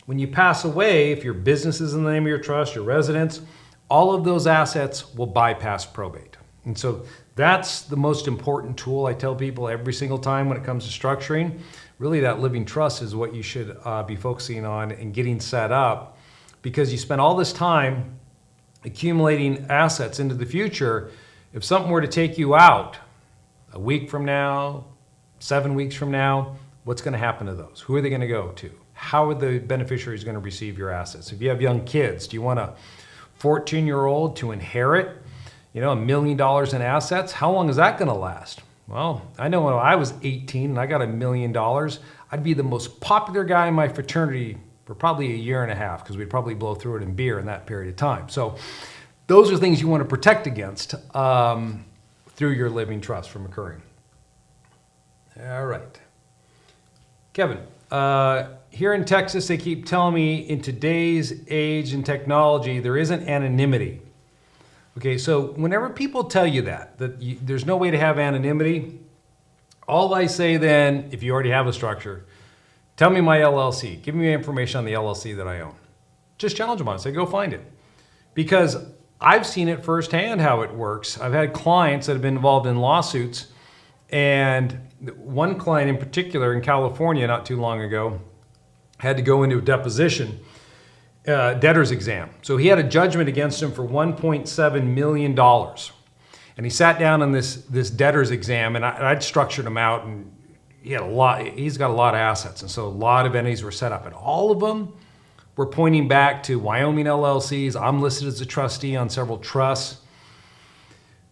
S1: when you pass away, if your business is in the name of your trust, your residence, all of those assets will bypass probate. And so that's the most important tool I tell people every single time when it comes to structuring. Really, that living trust is what you should be focusing on and getting set up, because you spend all this time accumulating assets into the future. If something were to take you out a week from now, 7 weeks from now, what's going to happen to those? Who are they going to go to? How are the beneficiaries going to receive your assets? If you have young kids, do you want a 14-year-old to inherit, $1 million in assets? How long is that going to last? Well, I know when I was 18 and I got $1 million, I'd be the most popular guy in my fraternity for probably a year and a half, because we'd probably blow through it in beer in that period of time. So those are things you want to protect against through your living trust from occurring. All right. Kevin, here in Texas, they keep telling me in today's age and technology, there isn't anonymity. Okay, so whenever people tell you that there's no way to have anonymity, all I say then, if you already have a structure, tell me my LLC. Give me information on the LLC that I own. Just challenge them on it. Say, go find it. Because I've seen it firsthand how it works. I've had clients that have been involved in lawsuits, and one client in particular in California not too long ago had to go into a deposition, debtor's exam. So he had a judgment against him for $1.7 million. And he sat down on this debtor's exam, and I'd structured him out, and he's got a lot of assets. And so a lot of entities were set up, and all of them were pointing back to Wyoming LLCs. I'm listed as a trustee on several trusts.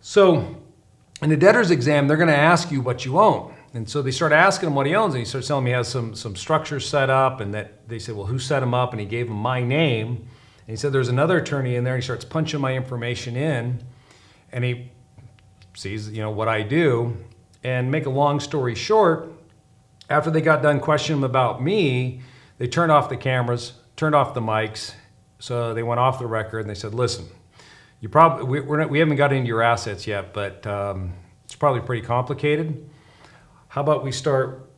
S1: So in the debtor's exam, they're going to ask you what you own. And so they start asking him what he owns, and he starts telling me he has some structures set up, and that they said, well, who set them up? And he gave them my name. And he said, there's another attorney in there. He starts punching my information in, and he sees, what I do. And make a long story short, after they got done questioning him about me, they turned off the cameras, turned off the mics. So they went off the record, and they said, listen, we haven't got into your assets yet, but it's probably pretty complicated. How about we start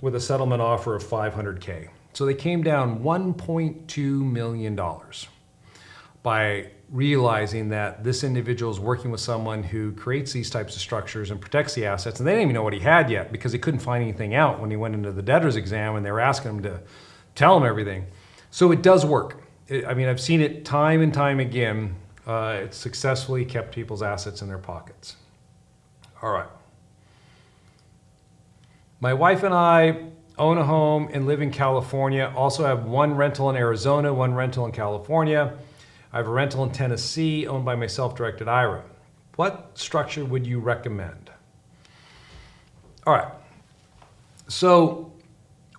S1: with a settlement offer of $500K? So they came down $1.2 million by realizing that this individual is working with someone who creates these types of structures and protects the assets. And they didn't even know what he had yet, because he couldn't find anything out when he went into the debtor's exam, and they were asking him to tell him everything. So it does work. I've seen it time and time again. It's successfully kept people's assets in their pockets. All right. My wife and I own a home and live in California. Also have one rental in Arizona, one rental in California. I have a rental in Tennessee owned by my self-directed IRA. What structure would you recommend? All right. So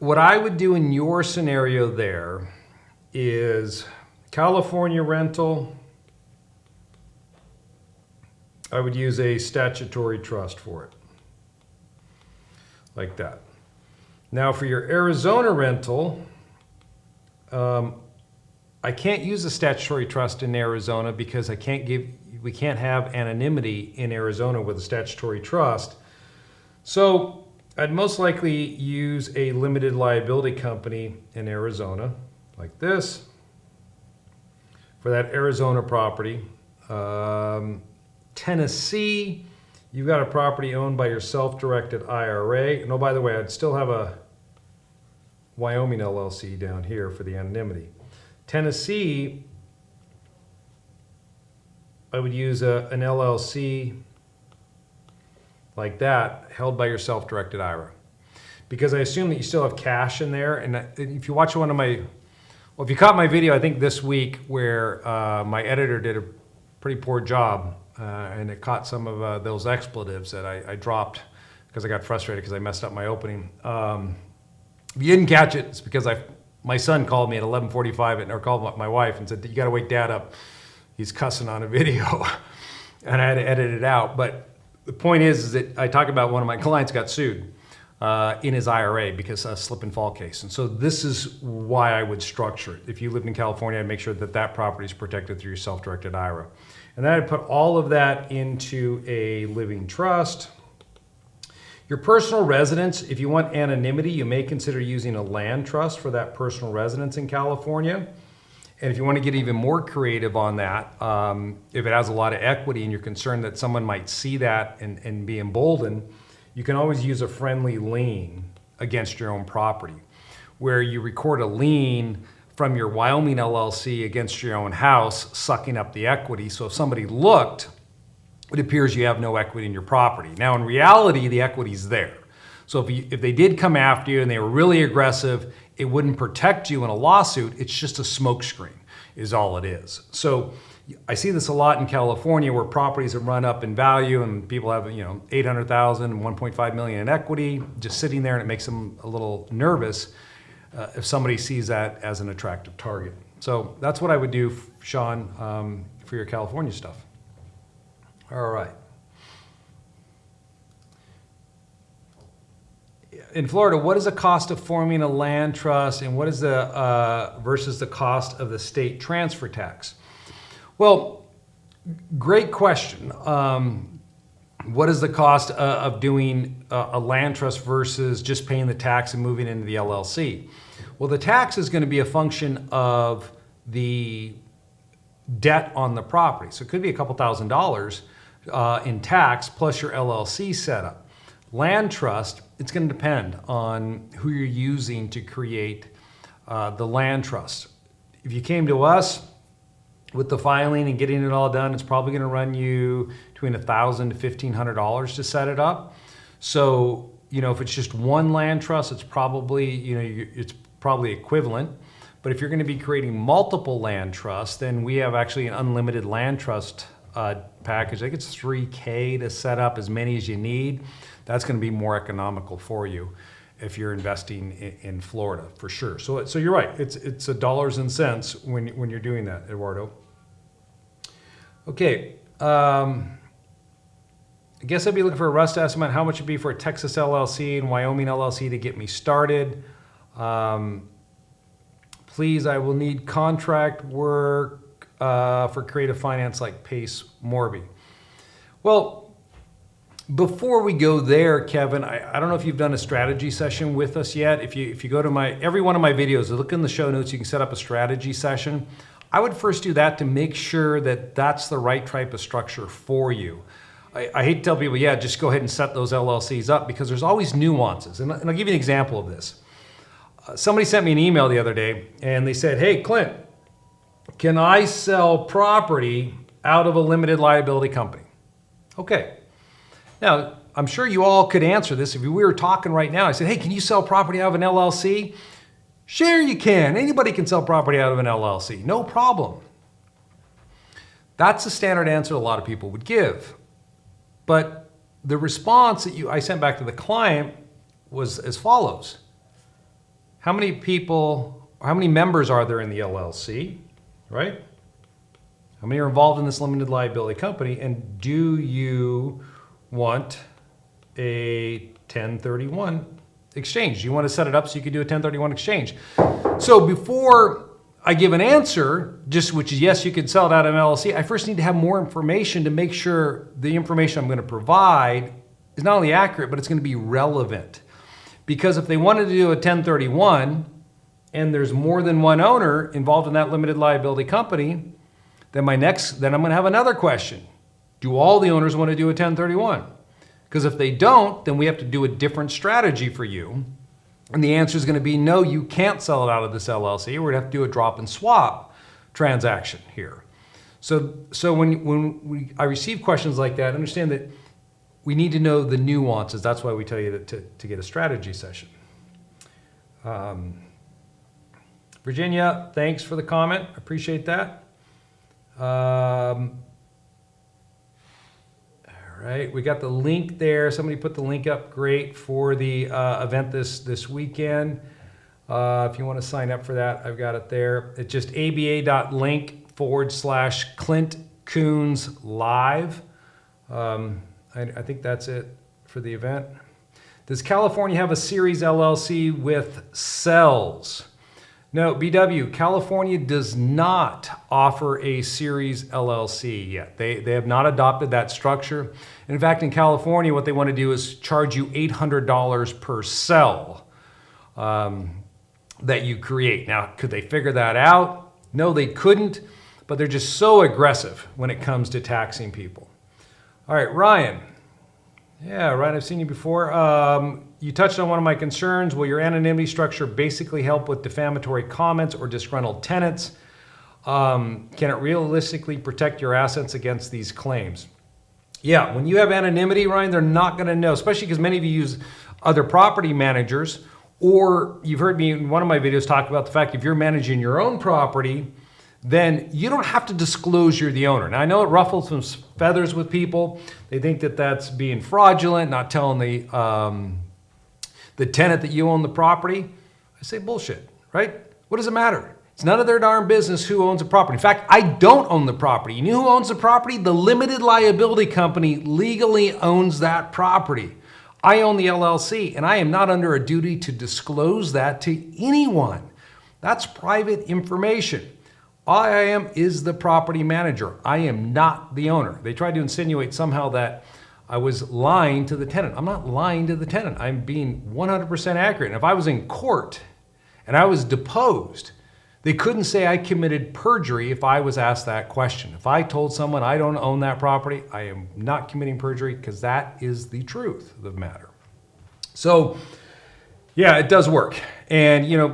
S1: what I would do in your scenario there is California rental. I would use a statutory trust for it, like that. Now for your Arizona rental, I can't use a statutory trust in Arizona because we can't have anonymity in Arizona with a statutory trust. So I'd most likely use a limited liability company in Arizona, like this, for that Arizona property. Tennessee, you've got a property owned by your self-directed IRA. And oh, by the way, I'd still have a Wyoming LLC down here for the anonymity. Tennessee, I would use an LLC like that, held by your self-directed IRA. Because I assume that you still have cash in there. And if you watch if you caught my video, I think this week, where my editor did a pretty poor job, and it caught some of those expletives that I dropped because I got frustrated because I messed up my opening. If you didn't catch it, it's because my son called me at 11:45 or called my wife and said, you got to wake Dad up. He's cussing on a video. And I had to edit it out. But the point is that I talk about one of my clients got sued in his IRA because of a slip and fall case. And so this is why I would structure it. If you lived in California, I'd make sure that that property is protected through your self-directed IRA. And then I'd put all of that into a living trust. Your personal residence, if you want anonymity, you may consider using a land trust for that personal residence in California. And if you want to get even more creative on that, if it has a lot of equity and you're concerned that someone might see that and be emboldened, you can always use a friendly lien against your own property, where you record a lien from your Wyoming LLC against your own house, sucking up the equity. So if somebody looked, it appears you have no equity in your property. Now, in reality, the equity's there. So if they did come after you and they were really aggressive, it wouldn't protect you in a lawsuit. It's just a smokescreen is all it is. So I see this a lot in California where properties have run up in value and people have, $800,000, $1.5 million in equity just sitting there, and it makes them a little nervous if somebody sees that as an attractive target. So that's what I would do, Sean, for your California stuff. All right. In Florida, what is the cost of forming a land trust, and what is the versus the cost of the state transfer tax? Well, great question. What is the cost of doing a land trust versus just paying the tax and moving into the LLC? Well, the tax is going to be a function of the debt on the property. So it could be a couple $1,000s in tax plus your LLC setup. Land trust, it's going to depend on who you're using to create the land trust. If you came to us with the filing and getting it all done, it's probably going to run you between $1,000 to $1,500 to set it up. So, if it's just one land trust, it's probably, it's probably equivalent. But if you're going to be creating multiple land trusts, then we have actually an unlimited land trust package. I think it's $3,000 to set up as many as you need. That's going to be more economical for you if you're investing in Florida, for sure. So you're right. It's a dollars and cents when you're doing that, Eduardo. Okay. I guess I'd be looking for a rough estimate how much it'd be for a Texas LLC and Wyoming LLC to get me started. Please, I will need contract work for creative finance like Pace Morby. Well, before we go there, Kevin, I don't know if you've done a strategy session with us yet. If you go to every one of my videos, look in the show notes, you can set up a strategy session. I would first do that to make sure that that's the right type of structure for you. I hate to tell people, just go ahead and set those LLCs up, because there's always nuances. And I'll give you an example of this. Somebody sent me an email the other day and they said, hey, Clint, can I sell property out of a limited liability company? Okay. Now, I'm sure you all could answer this. If we were talking right now, I said, hey, can you sell property out of an LLC? Sure you can. Anybody can sell property out of an LLC. No problem. That's the standard answer a lot of people would give. But the response that I sent back to the client was as follows. How many people, or how many members are there in the LLC, right? How many are involved in this limited liability company? And do you want a 1031 exchange? Do you want to set it up so you can do a 1031 exchange? So before I give an answer, which is yes, you can sell it out of an LLC, I first need to have more information to make sure the information I'm going to provide is not only accurate, but it's going to be relevant. Because if they wanted to do a 1031 and there's more than one owner involved in that limited liability company, then I'm going to have another question. Do all the owners want to do a 1031? Because if they don't, then we have to do a different strategy for you. And the answer is going to be no, you can't sell it out of this LLC. We're going to have to do a drop and swap transaction here. So when I receive questions like that, understand that we need to know the nuances. That's why we tell you to get a strategy session. Virginia, thanks for the comment. Appreciate that. All right, we got the link there. Somebody put the link up, great, for the event this weekend. If you want to sign up for that, I've got it there. It's just aba.link/Clint Coons live. I think that's it for the event. Does California have a series LLC with cells? No, BW, California does not offer a series LLC yet. They have not adopted that structure. In fact, in California, what they want to do is charge you $800 per cell that you create. Now, could they figure that out? No, they couldn't, but they're just so aggressive when it comes to taxing people. All right, Ryan. Yeah, Ryan, I've seen you before. You touched on one of my concerns. Will your anonymity structure basically help with defamatory comments or disgruntled tenants? Can it realistically protect your assets against these claims? Yeah, when you have anonymity, Ryan, they're not going to know, especially because many of you use other property managers, or you've heard me in one of my videos talk about the fact if you're managing your own property, then you don't have to disclose you're the owner. Now, I know it ruffles some feathers with people. They think that that's being fraudulent, not telling the tenant that you own the property. I say bullshit, right? What does it matter? It's none of their darn business who owns the property. In fact, I don't own the property. You know who owns the property? The limited liability company legally owns that property. I own the LLC, and I am not under a duty to disclose that to anyone. That's private information. All I am is the property manager. I am not the owner. They tried to insinuate somehow that I was lying to the tenant. I'm not lying to the tenant. I'm being 100% accurate. And if I was in court and I was deposed, they couldn't say I committed perjury if I was asked that question. If I told someone I don't own that property, I am not committing perjury because that is the truth of the matter. So, yeah, it does work. And, you know,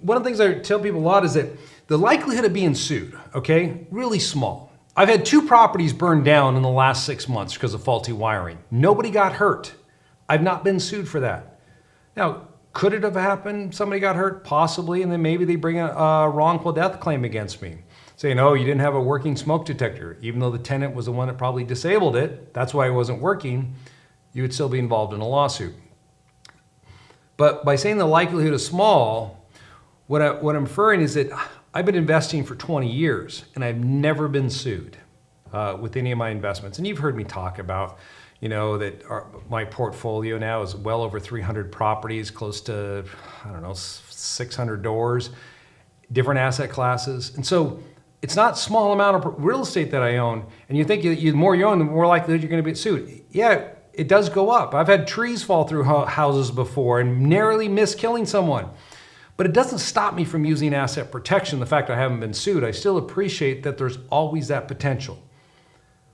S1: one of the things I tell people a lot is that the likelihood of being sued, okay, really small. I've had 2 properties burned down in the last 6 months because of faulty wiring. Nobody got hurt. I've not been sued for that. Now, could it have happened? Somebody got hurt? Possibly, and then maybe they bring a wrongful death claim against me, saying, oh, you didn't have a working smoke detector, even though the tenant was the one that probably disabled it. That's why it wasn't working. You would still be involved in a lawsuit. But by saying the likelihood is small, what I'm referring is that I've been investing for 20 years, and I've never been sued with any of my investments. And you've heard me talk about, you know, that my portfolio now is well over 300 properties, close to, I don't know, 600 doors, different asset classes. And so it's not a small amount of real estate that I own. And you think the more you own, the more likely that you're going to be sued. Yeah, it does go up. I've had trees fall through houses before and narrowly missed killing someone. But it doesn't stop me from using asset protection. The fact I haven't been sued, I still appreciate that there's always that potential.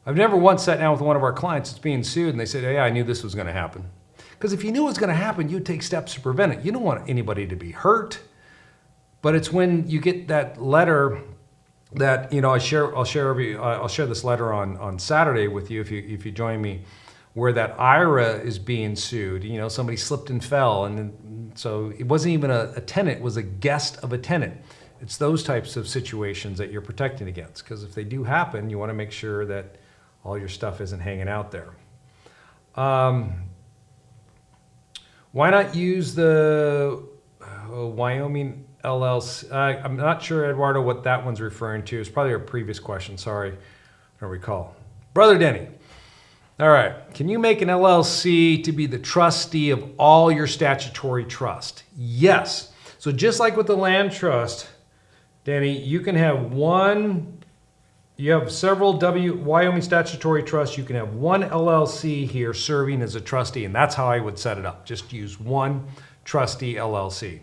S1: I've never once sat down with one of our clients that's being sued and they said, yeah, I knew this was going to happen. Because if you knew it was going to happen, you'd take steps to prevent it. You don't want anybody to be hurt. But it's when you get that letter that, you know, I'll share this letter on Saturday with you if you join me, where that IRA is being sued. You know, somebody slipped and fell, and so it wasn't even a tenant, it was a guest of a tenant. It's those types of situations that you're protecting against, because if they do happen, you want to make sure that all your stuff isn't hanging out there. Why not use the Wyoming LLC? I'm not sure, Eduardo, what that one's referring to. It's probably a previous question. Sorry, I don't recall. Brother Denny. All right. Can you make an LLC to be the trustee of all your statutory trust? Yes. So just like with the land trust, Danny, you can have one. You have several Wyoming statutory trusts. You can have one LLC here serving as a trustee, and that's how I would set it up. Just use one trustee LLC.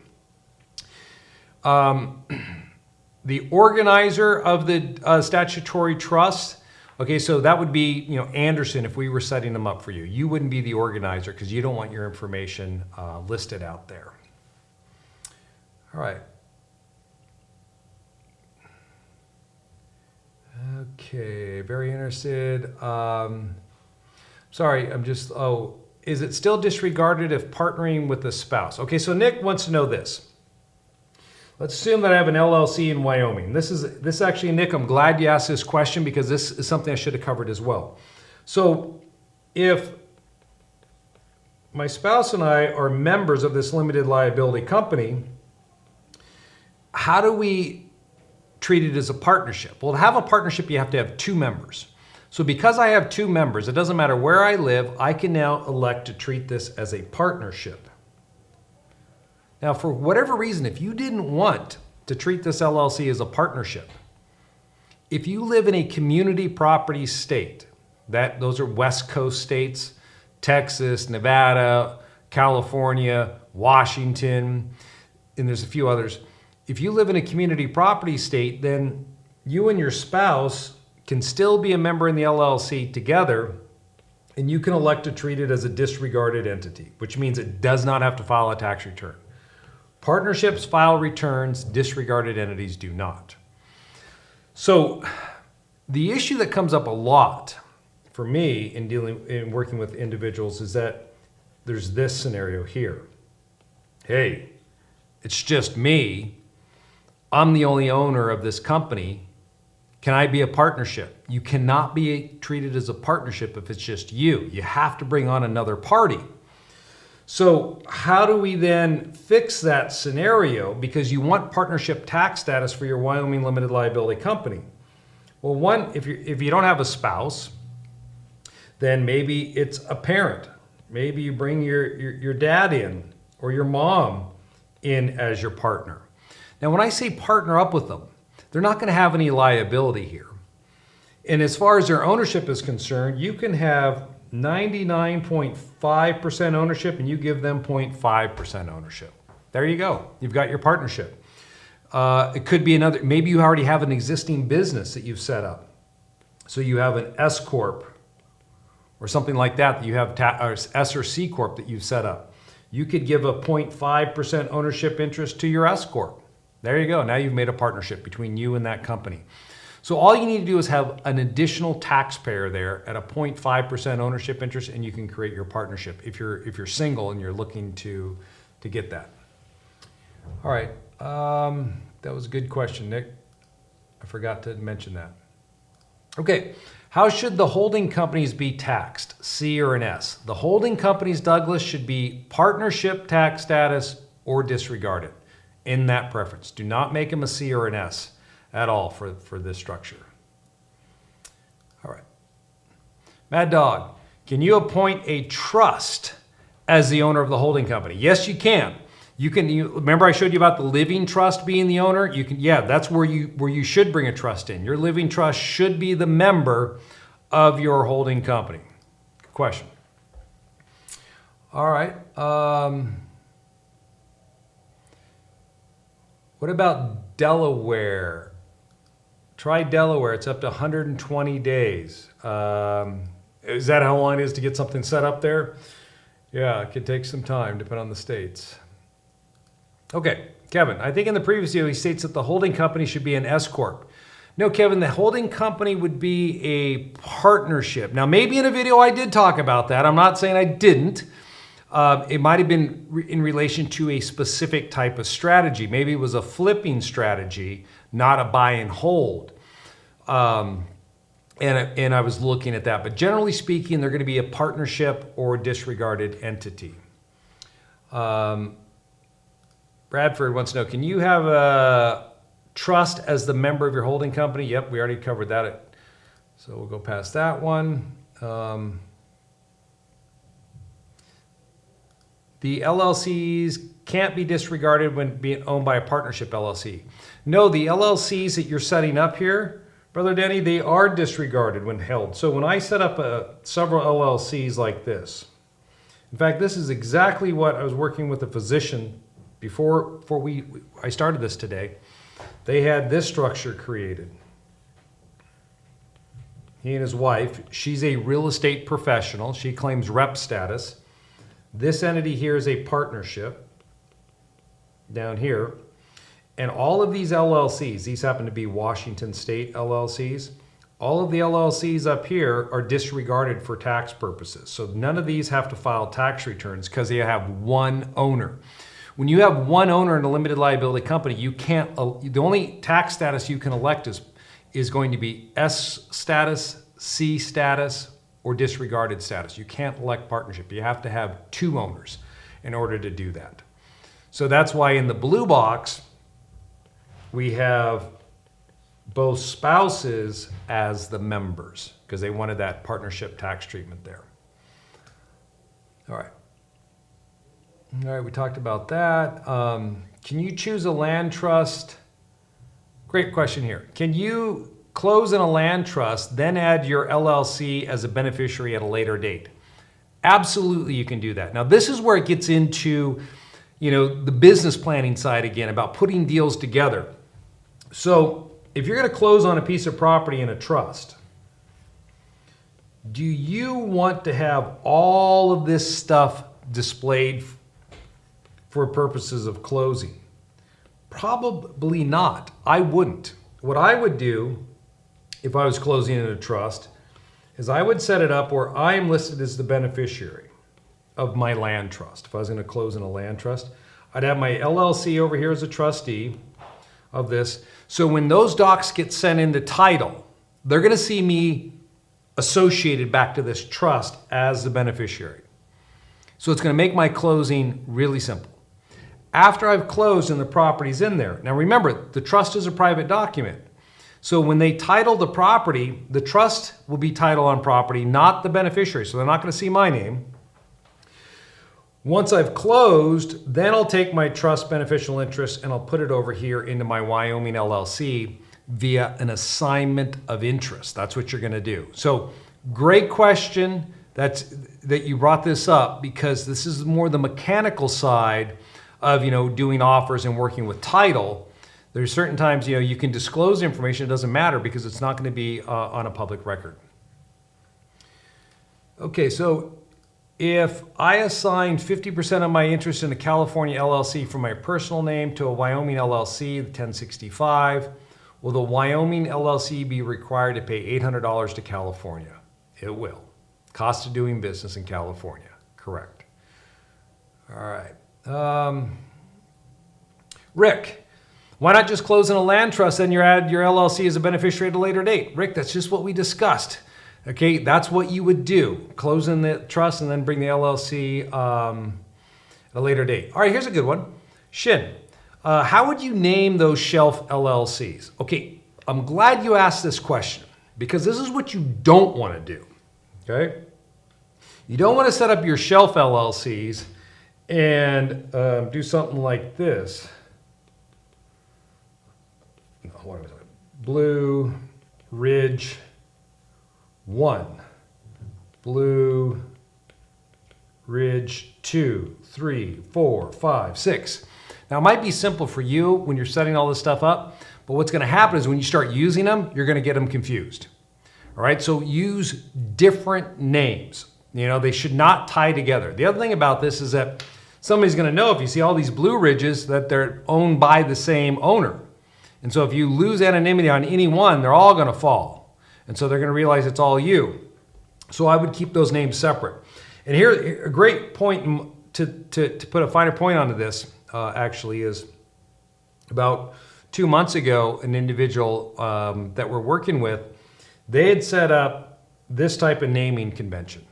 S1: The organizer of the statutory trust, okay, so that would be, you know, Anderson if we were setting them up for you. You wouldn't be the organizer because you don't want your information listed out there. All right. Okay, very interested. Sorry, I'm just, is it still disregarded if partnering with a spouse? Okay, so Nick wants to know this. Let's assume that I have an LLC in Wyoming. This actually, Nick, I'm glad you asked this question because this is something I should have covered as well. So if my spouse and I are members of this limited liability company, how do we treat it as a partnership? Well, to have a partnership, you have to have 2 members. So because I have 2 members, it doesn't matter where I live, I can now elect to treat this as a partnership. Now, for whatever reason, if you didn't want to treat this LLC as a partnership, if you live in a community property state, those are West Coast states, Texas, Nevada, California, Washington, and there's a few others. If you live in a community property state, then you and your spouse can still be a member in the LLC together, and you can elect to treat it as a disregarded entity, which means it does not have to file a tax return. Partnerships file returns, disregarded entities do not. So the issue that comes up a lot for me in working with individuals is that there's this scenario here. Hey, it's just me. I'm the only owner of this company. Can I be a partnership? You cannot be treated as a partnership if it's just you. You have to bring on another party. So how do we then fix that scenario? Because you want partnership tax status for your Wyoming limited liability company. Well, one, if you don't have a spouse, then maybe it's a parent. Maybe you bring your dad in or your mom in as your partner. Now, when I say partner up with them, they're not going to have any liability here. And as far as their ownership is concerned, you can have 99.5% ownership and you give them 0.5% ownership. There you go. You've got your partnership. It could be another, maybe you already have an existing business that you've set up. So you have an S Corp or something like that you have, or S or C Corp that you've set up. You could give a 0.5% ownership interest to your S Corp. There you go. Now you've made a partnership between you and that company. So all you need to do is have an additional taxpayer there at a 0.5% ownership interest, and you can create your partnership if you're single and you're looking to get that. All right, that was a good question, Nick. I forgot to mention that. Okay, how should the holding companies be taxed, C or an S? The holding companies, Douglas, should be partnership tax status or disregarded in that preference. Do not make them a C or an S at all for this structure. All right. Mad Dog, can you appoint a trust as the owner of the holding company? Yes, you can. You remember I showed you about the living trust being the owner? You can, yeah, that's where you should bring a trust in. Your living trust should be the member of your holding company. Good question. All right. What about Delaware? Try Delaware. It's up to 120 days. Is that how long it is to get something set up there? Yeah, it could take some time, depending on the states. Okay, Kevin, I think in the previous video he states that the holding company should be an S Corp. No, Kevin, the holding company would be a partnership. Now, maybe in a video I did talk about that. I'm not saying I didn't. It might have been in relation to a specific type of strategy. Maybe it was a flipping strategy, not a buy and hold. And I was looking at that. But generally speaking, they're going to be a partnership or disregarded entity. Bradford wants to know, can you have a trust as the member of your holding company? Yep, we already covered that. So we'll go past that one. The LLCs can't be disregarded when being owned by a partnership LLC. No, the LLCs that you're setting up here, Brother Denny, they are disregarded when held. So when I set up several LLCs like this, in fact, this is exactly what I was working with a physician before I started this today. They had this structure created. He and his wife, she's a real estate professional. She claims rep status. This entity here is a partnership down here. And all of these LLCs, these happen to be Washington State LLCs, all of the LLCs up here are disregarded for tax purposes. So none of these have to file tax returns because they have one owner. When you have one owner in a limited liability company, you can't, the only tax status you can elect is going to be S status, C status, or disregarded status. You can't elect partnership. You have to have two owners in order to do that. So that's why in the blue box, we have both spouses as the members because they wanted that partnership tax treatment there. All right. All right, we talked about that. Can you choose a land trust? Great question here. Can you close in a land trust, then add your LLC as a beneficiary at a later date? Absolutely, you can do that. Now, this is where it gets into, the business planning side again, about putting deals together. So if you're going to close on a piece of property in a trust, do you want to have all of this stuff displayed for purposes of closing? Probably not. I wouldn't. What I would do if I was closing in a trust is I would set it up where I am listed as the beneficiary of my land trust. If I was going to close in a land trust, I'd have my LLC over here as a trustee of this. So when those docs get sent into title, they're going to see me associated back to this trust as the beneficiary. So it's going to make my closing really simple. After I've closed and the property's in there. Now remember, the trust is a private document. So when they title the property, the trust will be titled on property, not the beneficiary. So they're not going to see my name. Once I've closed, then I'll take my trust beneficial interest and I'll put it over here into my Wyoming LLC via an assignment of interest. That's what you're going to do. So great question that you brought this up, because this is more the mechanical side of doing offers and working with title. There's certain times you can disclose information. It doesn't matter because it's not going to be on a public record. Okay, so if I assign 50% of my interest in a California LLC from my personal name to a Wyoming LLC, the 1065, will the Wyoming LLC be required to pay $800 to California? It will. Cost of doing business in California, correct. All right. Rick, why not just close in a land trust and you add your LLC as a beneficiary at a later date? Rick, that's just what we discussed. Okay, that's what you would do. Close in the trust and then bring the LLC at a later date. All right, here's a good one. Shin, how would you name those shelf LLCs? Okay, I'm glad you asked this question because this is what you don't want to do. Okay? You don't want to set up your shelf LLCs and do something like this. No, what was it? Blue Ridge 1, Blue Ridge 2, 3, 4, 5, 6. Now, it might be simple for you when you're setting all this stuff up, but what's going to happen is when you start using them, you're going to get them confused. All right, so use different names. They should not tie together. The other thing about this is that somebody's going to know if you see all these Blue Ridges that they're owned by the same owner. And so if you lose anonymity on any one, they're all going to fall. And so they're going to realize it's all you. So I would keep those names separate. And here, a great point to put a finer point onto this actually is about 2 months ago, an individual that we're working with, they had set up this type of naming convention.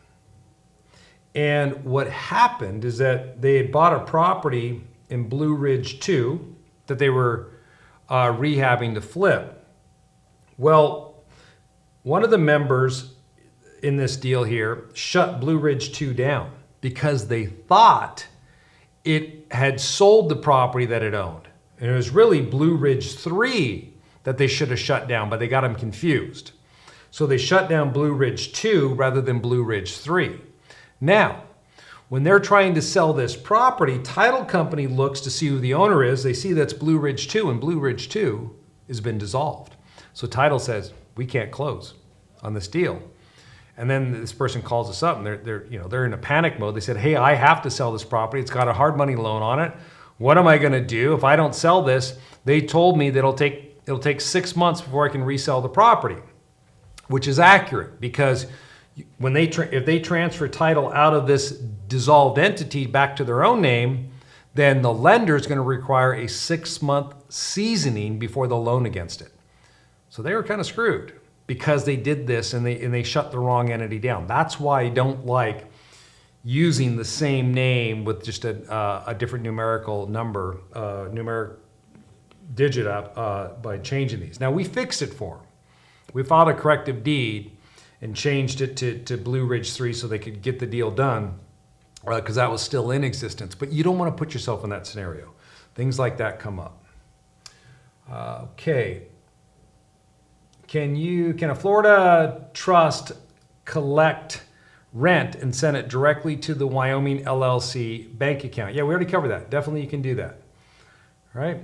S1: And what happened is that they had bought a property in Blue Ridge 2 that they were rehabbing to flip. Well, one of the members in this deal here shut Blue Ridge 2 down because they thought it had sold the property that it owned. And it was really Blue Ridge 3 that they should have shut down, but they got them confused. So they shut down Blue Ridge 2 rather than Blue Ridge 3. Now, when they're trying to sell this property, title company looks to see who the owner is. They see that's Blue Ridge 2, and Blue Ridge 2 has been dissolved. So title says, we can't close on this deal. And then this person calls us up and they're in a panic mode. They said, hey, I have to sell this property. It's got a hard money loan on it. What am I going to do if I don't sell this? They told me that it'll take 6 months before I can resell the property, which is accurate because when if they transfer title out of this dissolved entity back to their own name, then the lender is going to require a 6-month seasoning before they'll loan against it. So they were kind of screwed because they did this and they shut the wrong entity down. That's why I don't like using the same name with just a different numerical number, numeric digit up by changing these. Now we fixed it for them. We filed a corrective deed and changed it to Blue Ridge 3 so they could get the deal done because that was still in existence. But you don't want to put yourself in that scenario. Things like that come up. Okay. Can a Florida trust collect rent and send it directly to the Wyoming LLC bank account. Yeah, we already covered that. Definitely you can do that. All right.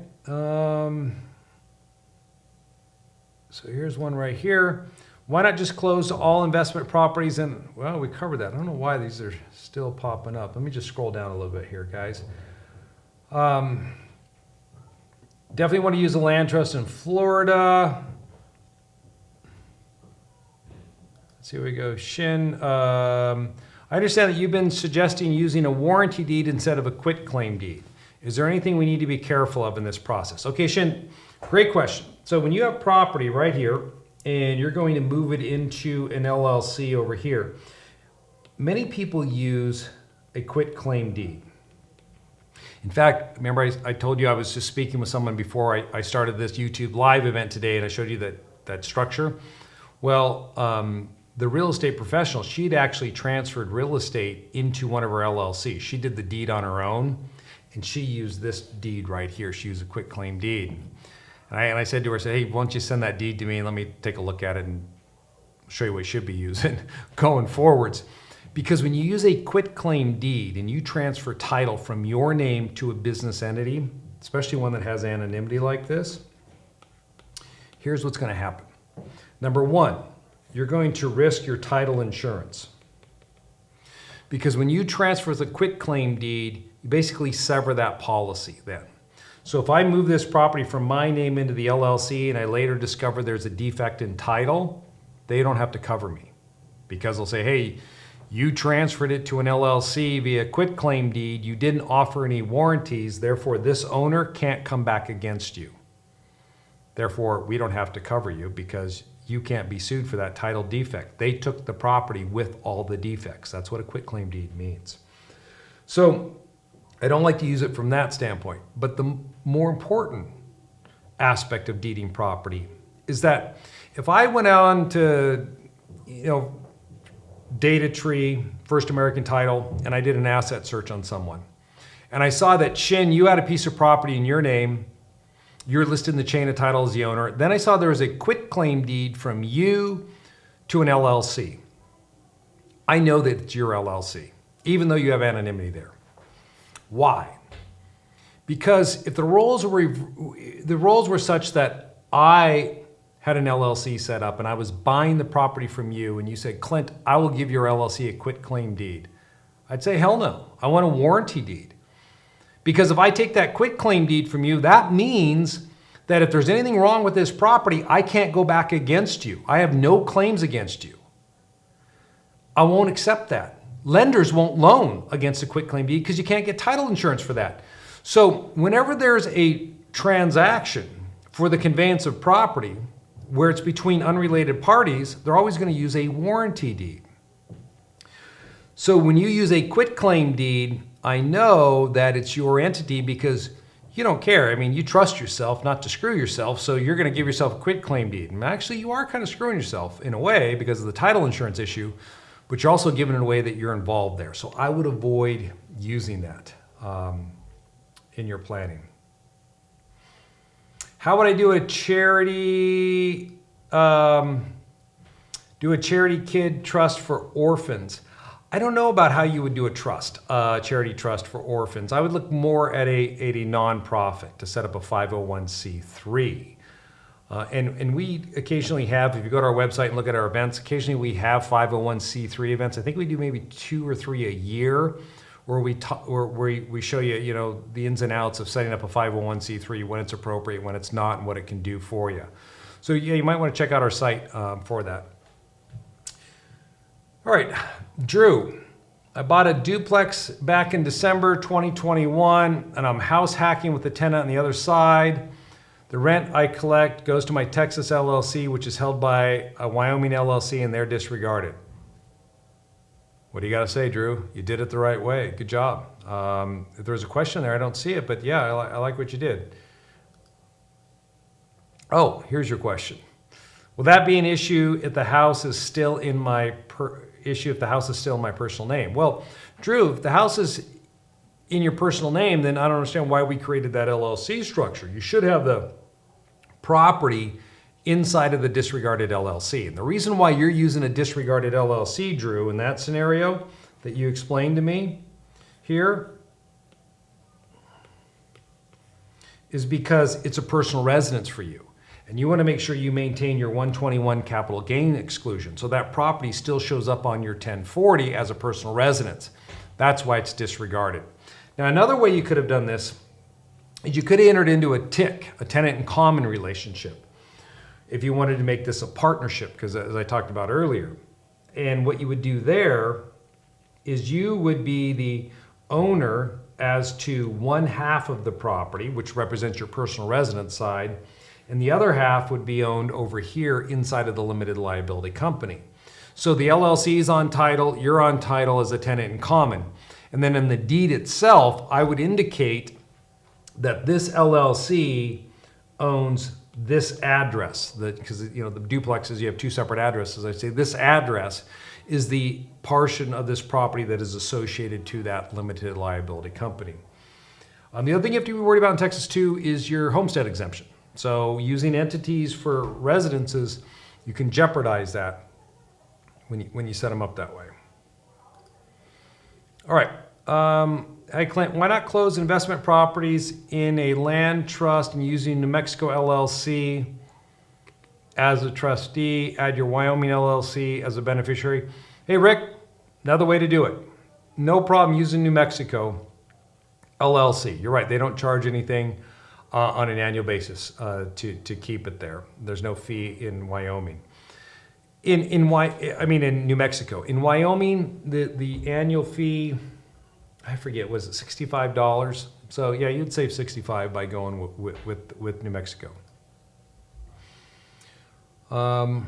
S1: So here's one right here. Why not just close all investment properties? And well, we covered that. I don't know why these are still popping up. Let me just scroll down a little bit here, guys. Definitely want to use a land trust in Florida. Let's see where we go. Shin, I understand that you've been suggesting using a warranty deed instead of a quitclaim deed. Is there anything we need to be careful of in this process? Okay, Shin, great question. So when you have property right here and you're going to move it into an LLC over here, many people use a quitclaim deed. In fact, remember I told you I was just speaking with someone before I started this YouTube live event today, and I showed you that structure. Well, the real estate professional, she'd actually transferred real estate into one of her LLCs. She did the deed on her own, and she used this deed right here. She used a quitclaim deed. And I said to her, hey, why don't you send that deed to me and let me take a look at it and show you what you should be using going forwards. Because when you use a quitclaim deed and you transfer title from your name to a business entity, especially one that has anonymity like this, here's what's going to happen. Number one, you're going to risk your title insurance. Because when you transfer the quitclaim deed, you basically sever that policy then. So if I move this property from my name into the LLC and I later discover there's a defect in title, they don't have to cover me. Because they'll say, hey, you transferred it to an LLC via quitclaim deed. You didn't offer any warranties. Therefore, this owner can't come back against you. Therefore, we don't have to cover you because you can't be sued for that title defect. They took the property with all the defects. That's what a quitclaim deed means. So I don't like to use it from that standpoint. But the more important aspect of deeding property is that if I went on to, Data Tree, First American Title, and I did an asset search on someone. And I saw that, Shin, you had a piece of property in your name. You're listed in the chain of title as the owner. Then I saw there was a quitclaim deed from you to an LLC. I know that it's your LLC, even though you have anonymity there. Why? Because if the roles were such that I had an LLC set up and I was buying the property from you and you said, Clint, I will give your LLC a quitclaim deed, I'd say, hell no, I want a warranty deed. Because if I take that quitclaim deed from you, that means that if there's anything wrong with this property, I can't go back against you. I have no claims against you. I won't accept that. Lenders won't loan against a quitclaim deed because you can't get title insurance for that. So whenever there's a transaction for the conveyance of property, where it's between unrelated parties, they're always going to use a warranty deed. So when you use a quitclaim deed, I know that it's your entity because you don't care. I mean, you trust yourself not to screw yourself, so you're going to give yourself a quitclaim deed. And actually, you are kind of screwing yourself in a way because of the title insurance issue, but you're also giving it away that you're involved there. So I would avoid using that in your planning. How would I do a charity kid trust for orphans? I don't know about how you would do a charity trust for orphans. I would look more at a nonprofit to set up a 501c3. And we occasionally have, if you go to our website and look at our events, occasionally we have 501c3 events. I think we do maybe 2 or 3 a year, where we show you, the ins and outs of setting up a 501c3, when it's appropriate, when it's not, and what it can do for you. So yeah, you might want to check out our site for that. All right, Drew, I bought a duplex back in December 2021, and I'm house hacking with the tenant on the other side. The rent I collect goes to my Texas LLC, which is held by a Wyoming LLC, and they're disregarded. What do you got to say, Drew? You did it the right way. Good job. If there's a question there, I don't see it, but yeah, I like what you did. Oh, here's your question. Will that be an issue if the house is still in my personal name? Well, Drew, if the house is in your personal name, then I don't understand why we created that LLC structure. You should have the property inside of the disregarded LLC. And the reason why you're using a disregarded LLC, Drew, in that scenario that you explained to me here is because it's a personal residence for you. And you want to make sure you maintain your 121 capital gain exclusion. So that property still shows up on your 1040 as a personal residence. That's why it's disregarded. Now, another way you could have done this is you could have entered into a TIC, a tenant in common relationship, if you wanted to make this a partnership, because as I talked about earlier. And what you would do there is you would be the owner as to one half of the property, which represents your personal residence side, and the other half would be owned over here inside of the limited liability company. So the LLC is on title, you're on title as a tenant in common. And then in the deed itself, I would indicate that this LLC owns this address, because the duplexes, you have two separate addresses. I say this address is the portion of this property that is associated to that limited liability company. The other thing you have to be worried about in Texas too is your homestead exemption. So using entities for residences, you can jeopardize that when you set them up that way. All right. Hey, Clint, why not close investment properties in a land trust and using New Mexico LLC as a trustee, add your Wyoming LLC as a beneficiary? Hey, Rick, another way to do it. No problem using New Mexico LLC. You're right, they don't charge anything on an annual basis to keep it there. There's no fee in Wyoming. In New Mexico. In Wyoming, the annual fee, I forget, was it $65? So yeah, you'd save $65 by going with New Mexico. All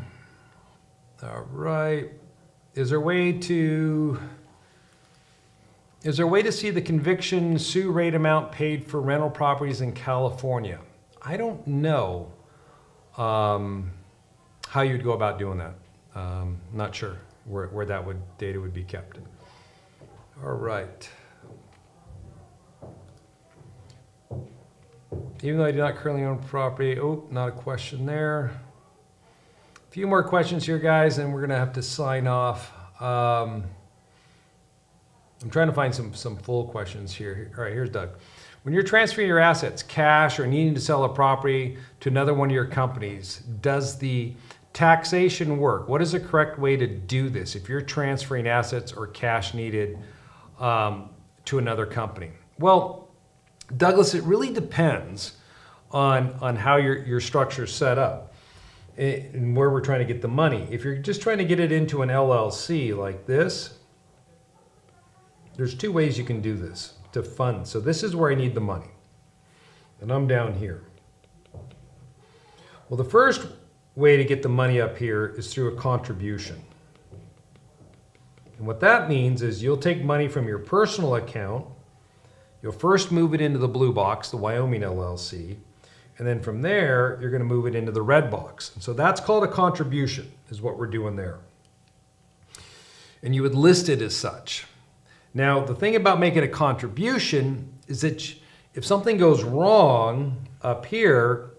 S1: right. Is there a way to see the conviction sue rate amount paid for rental properties in California? I don't know how you'd go about doing that. Not sure where that data would be kept. All right. Even though I do not currently own property, not a question there. A few more questions here, guys, and we're gonna have to sign off. I'm trying to find some full questions here. All right, here's Doug. When you're transferring your assets, cash, or needing to sell a property to another one of your companies, does the taxation work? What is the correct way to do this if you're transferring assets or cash needed to another company? Well, Douglas, it really depends on how your structure is set up and where we're trying to get the money. If you're just trying to get it into an LLC like this, there's two ways you can do this to fund. So this is where I need the money, and I'm down here. Well, the first way to get the money up here is through a contribution. And what that means is you'll take money from your personal account, you'll first move it into the blue box, the Wyoming LLC, and then from there, you're going to move it into the red box. And so that's called a contribution, is what we're doing there. And you would list it as such. Now, the thing about making a contribution is that if something goes wrong up here,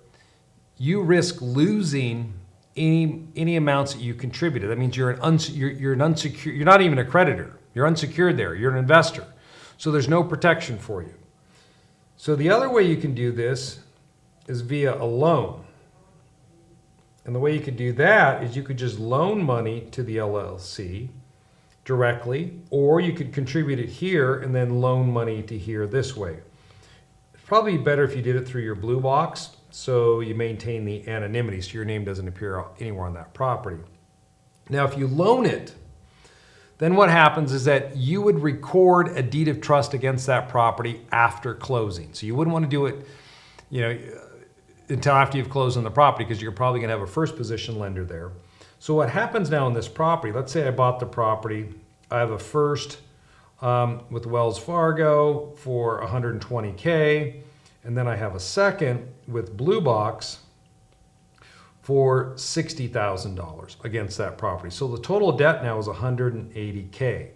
S1: you risk losing any amounts that you contributed. That means you're an unsecured, you're not even a creditor. You're unsecured there. You're an investor. So there's no protection for you. So the other way you can do this is via a loan. And the way you could do that is you could just loan money to the LLC directly, or you could contribute it here and then loan money to here this way. It's probably better if you did it through your blue box, so you maintain the anonymity so your name doesn't appear anywhere on that property. Now, if you loan it, then what happens is that you would record a deed of trust against that property after closing. So you wouldn't want to do it, until after you've closed on the property, because you're probably going to have a first position lender there. So what happens now on this property, let's say I bought the property, I have a first with Wells Fargo for $120K, and then I have a second with Blue Box for $60,000 against that property. So the total debt now is $180K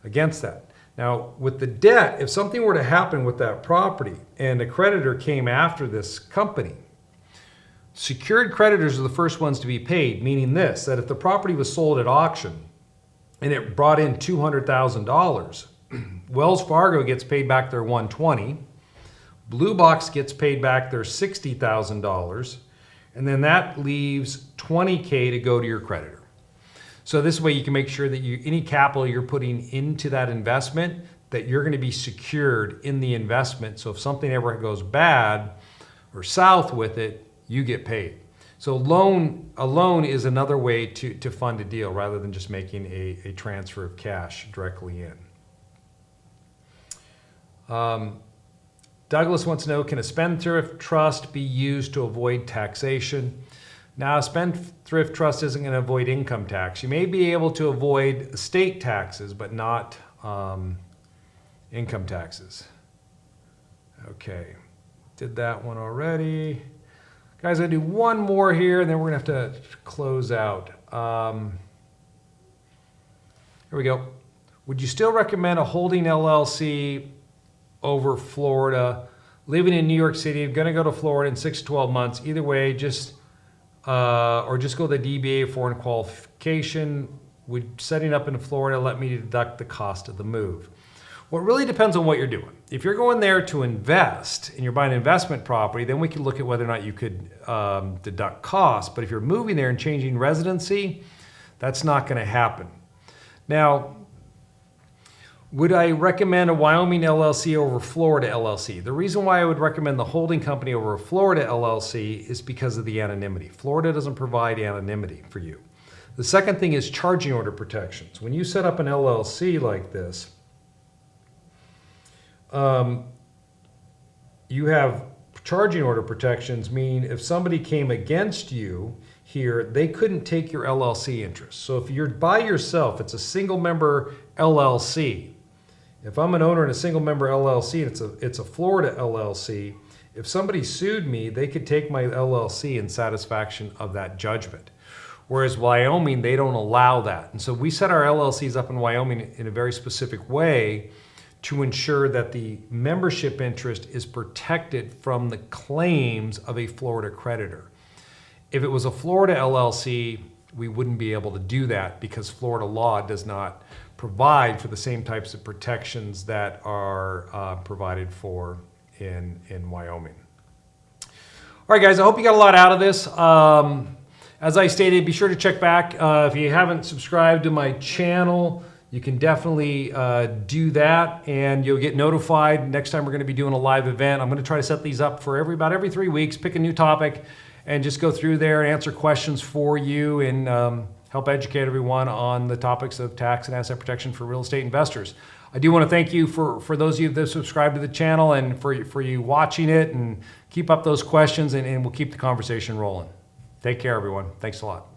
S1: against that. Now, with the debt, if something were to happen with that property and a creditor came after this company, Secured creditors are the first ones to be paid, meaning this, that if the property was sold at auction and it brought in $200,000, Wells Fargo gets paid back their $120,000, Blue Box gets paid back their $60,000, and then that leaves $20K to go to your creditor. So this way you can make sure that any capital you're putting into that investment, that you're going to be secured in the investment. So if something ever goes bad or south with it, you get paid. So a loan is another way to fund a deal rather than just making a transfer of cash directly in. Douglas wants to know, can a spendthrift trust be used to avoid taxation? Now, a spendthrift trust isn't going to avoid income tax. You may be able to avoid estate taxes, but not income taxes. Okay, did that one already. Guys, I'm going to do one more here, and then we're going to have to close out. Here we go. Would you still recommend a holding LLC over Florida? Living in New York City, going to go to Florida in 6 to 12 months. Either way, just go the DBA foreign qualification. Would setting up in Florida let me deduct the cost of the move? Well, it really depends on what you're doing. If you're going there to invest and you're buying investment property, then we can look at whether or not you could deduct costs. But if you're moving there and changing residency, that's not going to happen. Now, would I recommend a Wyoming LLC over Florida LLC? The reason why I would recommend the holding company over a Florida LLC is because of the anonymity. Florida doesn't provide anonymity for you. The second thing is charging order protections. When you set up an LLC like this, you have charging order protections, meaning if somebody came against you here, they couldn't take your LLC interest. So if you're by yourself, it's a single member LLC. If I'm an owner in a single member LLC, it's a Florida LLC, if somebody sued me, they could take my LLC in satisfaction of that judgment. Whereas Wyoming, they don't allow that. And so we set our LLCs up in Wyoming in a very specific way to ensure that the membership interest is protected from the claims of a Florida creditor. If it was a Florida LLC, we wouldn't be able to do that because Florida law does not provide for the same types of protections that are provided for in Wyoming. All right, guys, I hope you got a lot out of this. As I stated, be sure to check back. If you haven't subscribed to my channel, you can definitely do that, and you'll get notified next time we're going to be doing a live event. I'm going to try to set these up for about every 3 weeks, pick a new topic, and just go through there and answer questions for you and help educate everyone on the topics of tax and asset protection for real estate investors. I do want to thank you for those of you that have subscribed to the channel and for you watching it, and keep up those questions, and we'll keep the conversation rolling. Take care, everyone. Thanks a lot.